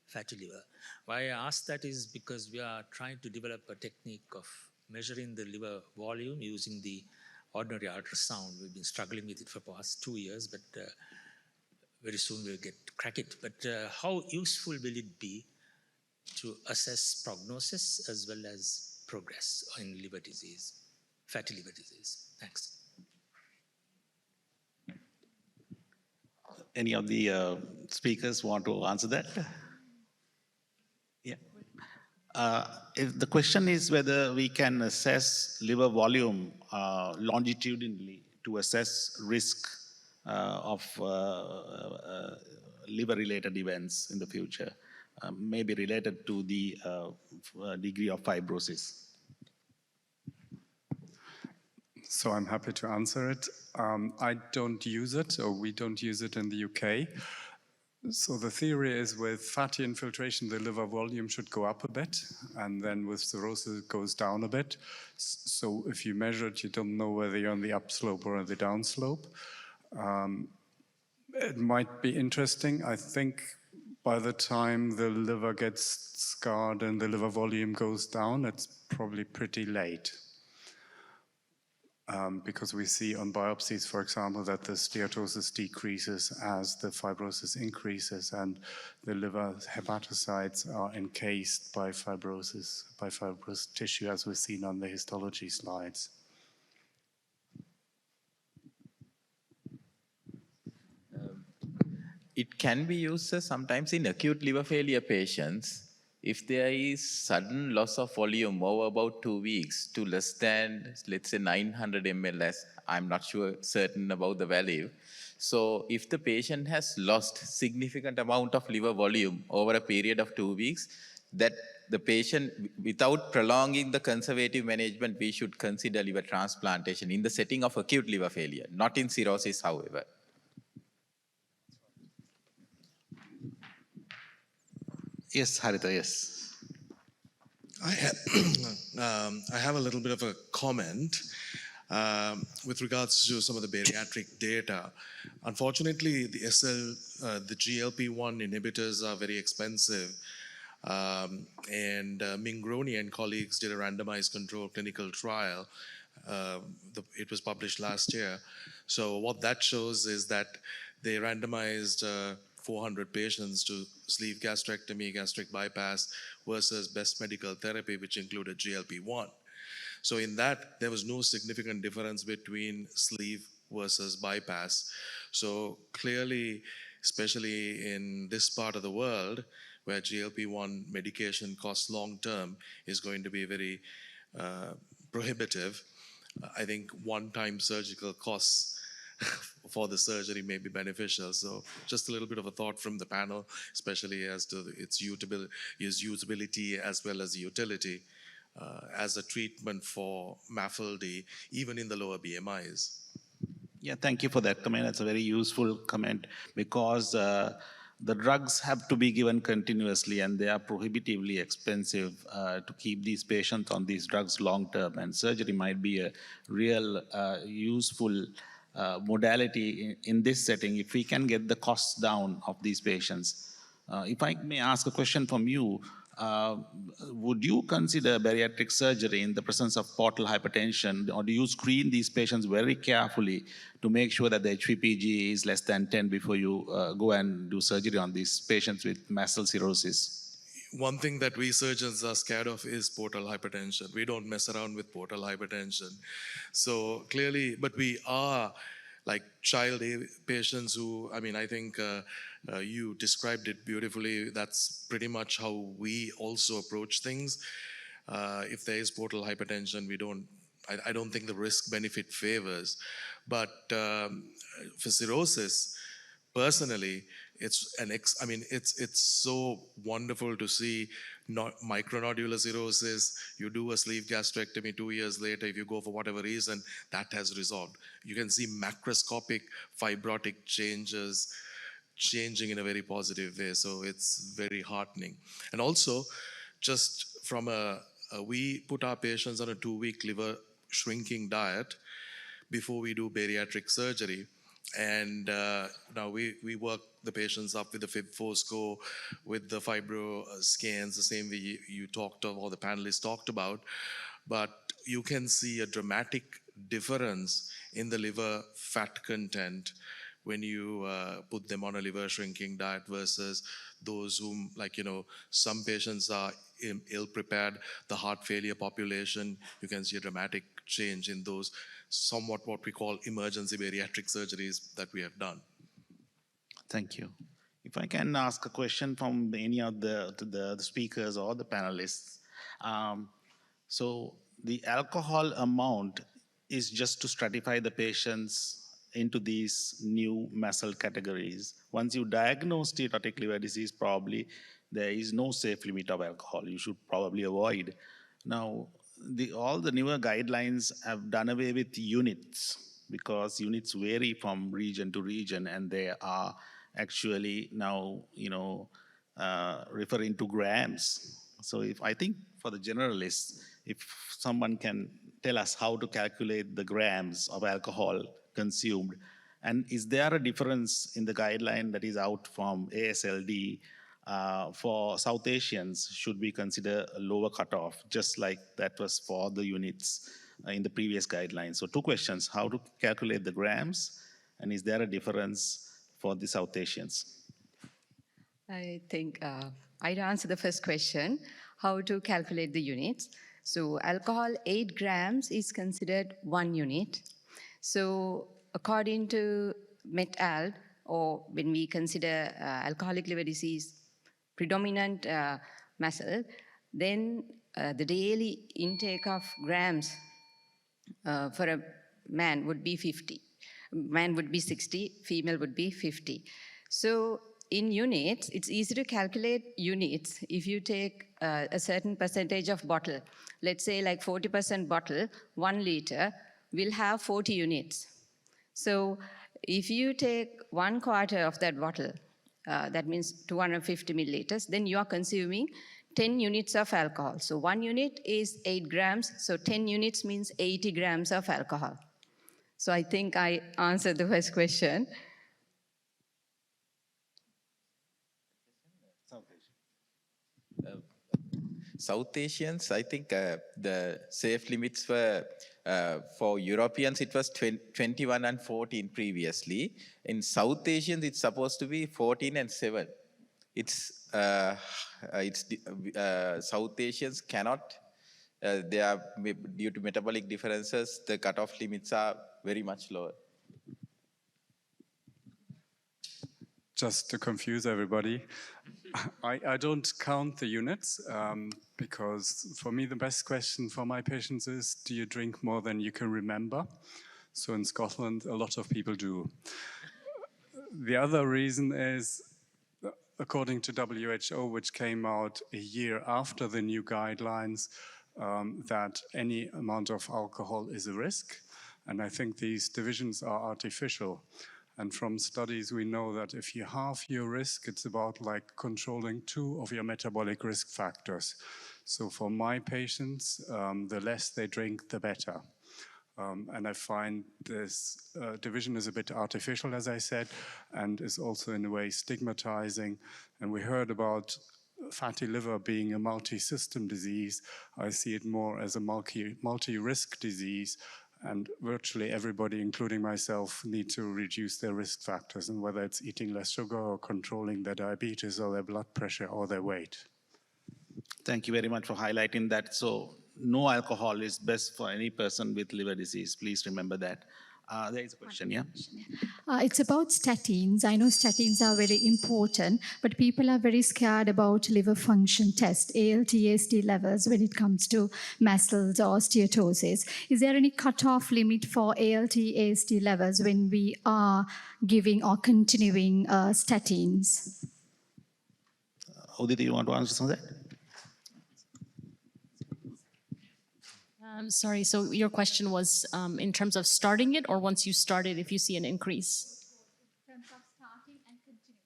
fatty liver. Why I ask that is because we are trying to develop a technique of measuring the liver volume using the ordinary ultrasound. We've been struggling with it for the past 2 years, but very soon we'll crack it. But how useful will it be to assess prognosis as well as progress in liver disease, fatty liver disease? Thanks. Any of the speakers want to answer that? Yeah. If the question is whether we can assess liver volume longitudinally to assess risk of liver-related events in the future, maybe related to the degree of fibrosis. So I'm happy to answer it. I don't use it, or we don't use it in the UK. So the theory is with fatty infiltration, the liver volume should go up a bit, and then with cirrhosis, it goes down a bit. So if you measure it, you don't know whether you're on the upslope or on the downslope. It might be interesting. I think by the time the liver gets scarred and the liver volume goes down, it's probably pretty late. Because we see on biopsies, for example, that the steatosis decreases as the fibrosis increases, and the liver hepatocytes are encased by fibrous tissue, as we've seen on the histology slides. It can be used sometimes in acute liver failure patients. If there is sudden loss of volume over about 2 weeks to less than, let's say, 900 ml, I'm not certain about the value. So if the patient has lost significant amount of liver volume over a period of 2 weeks, that the patient, without prolonging the conservative management, we should consider liver transplantation in the setting of acute liver failure, not in cirrhosis, however. Yes, Haritha, yes. I have a little bit of a comment with regards to some of the bariatric data. Unfortunately, the GLP-1 inhibitors are very expensive. And Mingroni and colleagues did a randomized controlled clinical trial. It was published last year. So what that shows is that they randomized 400 patients to sleeve gastrectomy, gastric bypass versus best medical therapy, which included GLP-1. So in that, there was no significant difference between sleeve versus bypass. So clearly, especially in this part of the world, where GLP-1 medication costs long-term is going to be very prohibitive, I think one-time surgical costs for the surgery may be beneficial. So just a little bit of a thought from the panel, especially as to its usability as well as utility as a treatment for MASLD, even in the lower BMIs. Yeah, thank you for that comment. That's a very useful comment because the drugs have to be given continuously and they are prohibitively expensive to keep these patients on these drugs long term. And surgery might be a real useful modality in this setting if we can get the costs down of these patients. If I may ask a question from you, would you consider bariatric surgery in the presence of portal hypertension, or do you screen these patients very carefully to make sure that the HVPG is less than 10 before you go and do surgery on these patients with mast cell cirrhosis? One thing that we surgeons are scared of is portal hypertension. We don't mess around with portal hypertension. So clearly, but we are like child patients who, I mean, I think you described it beautifully. That's pretty much how we also approach things. If there is portal hypertension, I don't think the risk-benefit favors. But for cirrhosis, personally, it's so wonderful to see micronodular cirrhosis. You do a sleeve gastrectomy 2 years later, if you go for whatever reason, that has resolved. You can see macroscopic fibrotic changes changing in a very positive way. So it's very heartening. And also, just from we put our patients on a 2-week liver shrinking diet before we do bariatric surgery. And now we work the patients up with the FIB4 score, with the fibro scans, the same way you talked of, or the panelists talked about. But you can see a dramatic difference in the liver fat content when you put them on a liver shrinking diet versus those whom, some patients are ill-prepared, the heart failure population, you can see a dramatic change in those somewhat what we call emergency bariatric surgeries that we have done. Thank you. If I can ask a question from any of the speakers or the panelists. So the alcohol amount is just to stratify the patients into these new MASLD categories. Once you diagnose steatotic liver disease, probably there is no safe limit of alcohol. You should probably avoid. Now, all the newer guidelines have done away with units because units vary from region to region, and they are actually now, referring to grams. So I think for the generalists, if someone can tell us how to calculate the grams of alcohol consumed, and is there a difference in the guideline that is out from ASLD for South Asians? Should we consider a lower cutoff, just like that was for the units in the previous guidelines? So 2 questions: how to calculate the grams, and is there a difference for the South Asians? I think I'd answer the first question, how to calculate the units. So alcohol 8 grams is considered 1 unit. So according to MetAld, or when we consider alcoholic liver disease predominant MASLD, then the daily intake of grams for a man would be 50. Man would be 60, female would be 50. So in units, it's easy to calculate units if you take a certain percentage of bottle. Let's say like 40% bottle, 1 liter, will have 40 units. So if you take 1/4 of that bottle, that means 250 milliliters, then you are consuming 10 units of alcohol. So 1 unit is 8 grams, so 10 units means 80 grams of alcohol. So I think I answered the first question. South Asians, I think the safe limits were, for Europeans, it was 21 and 14 previously. In South Asians, it's supposed to be 14 and 7. South Asians cannot, they are, due to metabolic differences, the cutoff limits are very much lower. Just to confuse everybody, I don't count the units because for me the best question for my patients is, do you drink more than you can remember? So in Scotland, a lot of people do. The other reason is, according to WHO, which came out a year after the new guidelines, that any amount of alcohol is a risk. And I think these divisions are artificial. And from studies, we know that if you halve your risk, it's about like controlling 2 of your metabolic risk factors. So for my patients, the less they drink, the better. And I find this division is a bit artificial, as I said, and is also in a way stigmatizing. And we heard about fatty liver being a multi-system disease. I see it more as a multi-risk disease, and virtually everybody, including myself, need to reduce their risk factors, and whether it's eating less sugar or controlling their diabetes or their blood pressure or their weight. Thank you very much for highlighting that. So no alcohol is best for any person with liver disease. Please remember that. There is a question, yeah? It's about statins. I know statins are very important, but people are very scared about liver function test, ALT, AST levels when it comes to MASLD or steatosis. Is there any cutoff limit for ALT, AST levels when we are giving or continuing statins? Uditha, you want to answer some of that? Sorry, so your question was in terms of starting it, or once you start it, if you see an increase? In terms of starting and continuing.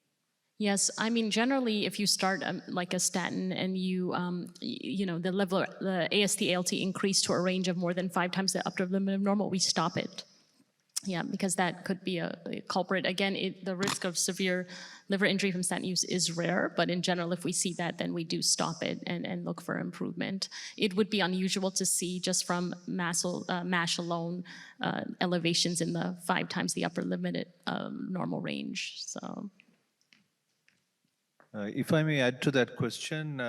Yes, I mean, generally, if you start like a statin and you know, the level, the AST, ALT increase to a range of more than 5 times the upper limit of normal, we stop it. Yeah, because that could be a culprit. Again, the risk of severe liver injury from statin use is rare, but in general, if we see that, then we do stop it and look for improvement. It would be unusual to see just from MASH alone elevations in the 5 times the upper limit normal range. So. If I may add to that question,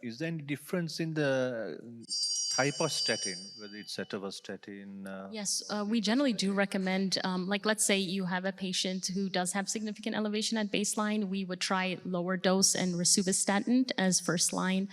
is there any difference in the type of statin, whether it's atorvastatin? Yes, we generally do recommend, like let's say you have a patient who does have significant elevation at baseline, we would try lower dose and rosuvastatin as first line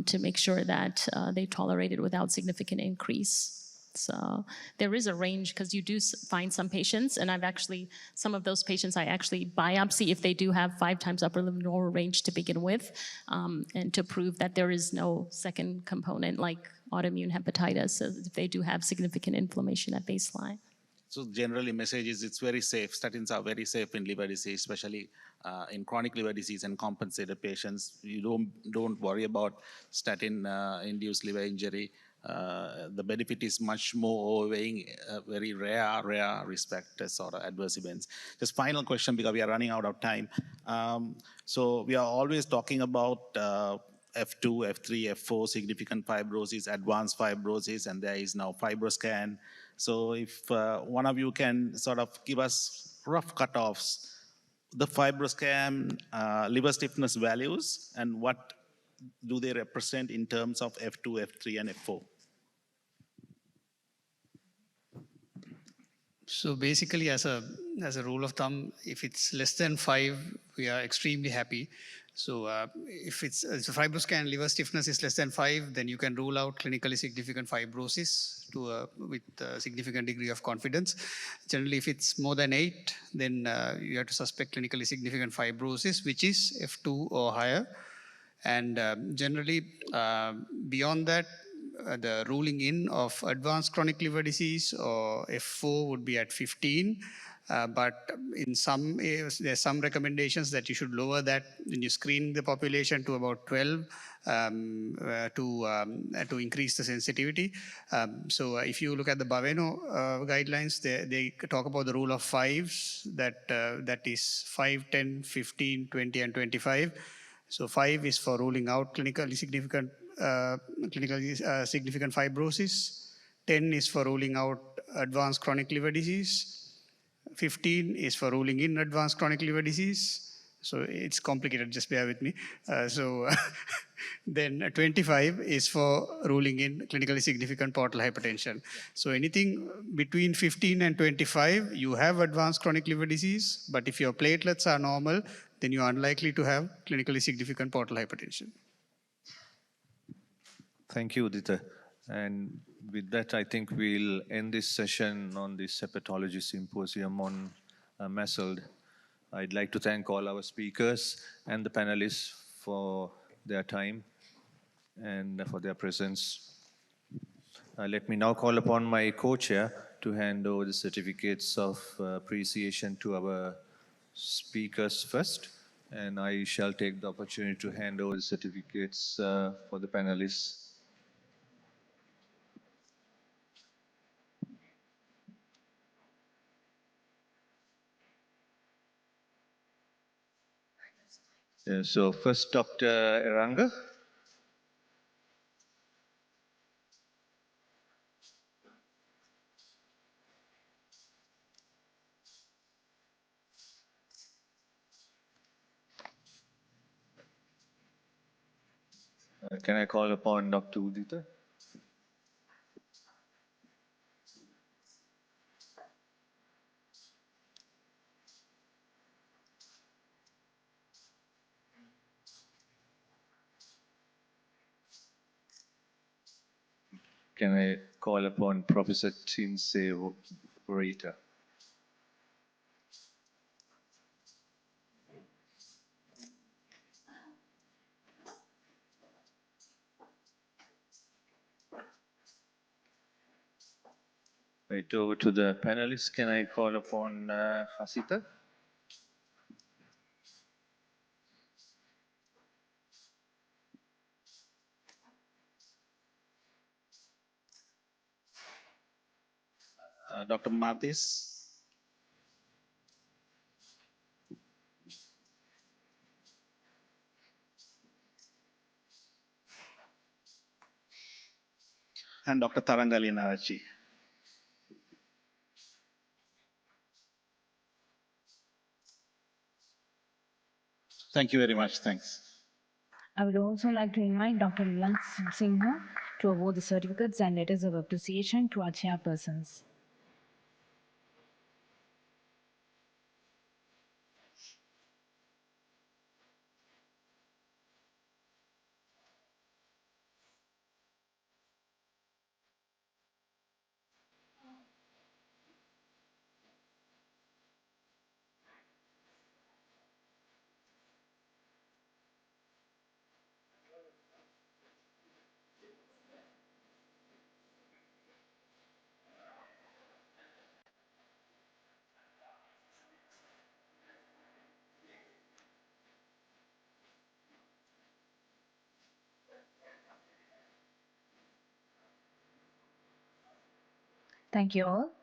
to make sure that they tolerate it without significant increase. So there is a range because you do find some patients, and I've actually, some of those patients I actually biopsy if they do have 5 times upper limit normal range to begin with, and to prove that there is no second component like autoimmune hepatitis, so if they do have significant inflammation at baseline. So generally message is it's very safe. Statins are very safe in liver disease, especially in chronic liver disease and compensated patients. You don't worry about statin induced liver injury. The benefit is much more overweighing very rare risk factors or adverse events. Just final question because we are running out of time. So we are always talking about F2, F3, F4, significant fibrosis, advanced fibrosis, and there is now FibroScan. So if one of you can sort of give us rough cutoffs, the FibroScan liver stiffness values, and what do they represent in terms of F2, F3, and F4? So basically, as a rule of thumb, if it's less than 5, we are extremely happy. So if it's a FibroScan liver stiffness is less than 5, then you can rule out clinically significant fibrosis with a significant degree of confidence. Generally, if it's more than 8, then you have to suspect clinically significant fibrosis, which is F2 or higher. And generally, beyond that, the ruling in of advanced chronic liver disease or F4 would be at 15. But in some areas, there are some recommendations that you should lower that when you screen the population to about 12 to increase the sensitivity. So if you look at the Baveno guidelines, they talk about the rule of 5s, that is 5, 10, 15, 20, and 25. So 5 is for ruling out clinically significant fibrosis. 10 is for ruling out advanced chronic liver disease. 15 is for ruling in advanced chronic liver disease. So it's complicated, just bear with me. Then 25 is for ruling in clinically significant portal hypertension. So anything between 15 and 25, you have advanced chronic liver disease, but if your platelets are normal, then you are unlikely to have clinically significant portal hypertension. Thank you, Uditha. And with that, I think we'll end this session on this hepatology symposium on MASLD. I'd like to thank all our speakers and the panelists for their time and for their presence. Let me now call upon my co-chair to hand over the certificates of appreciation to our speakers first, and I shall take the opportunity to hand over the certificates for the panelists. So first, Dr. Eranga. Can I call upon Dr. Uditha? Can I call upon Professor Tinsay Woreta? Right, over to the panelists. Can I call upon Hasitha? Dr. Mathis. And Dr. Tharanga Liyanarachchi. Thank you very much. Thanks. I would also like to invite Dr. Aryasinghe to award the certificates and letters of appreciation to our chairpersons. Thank you all.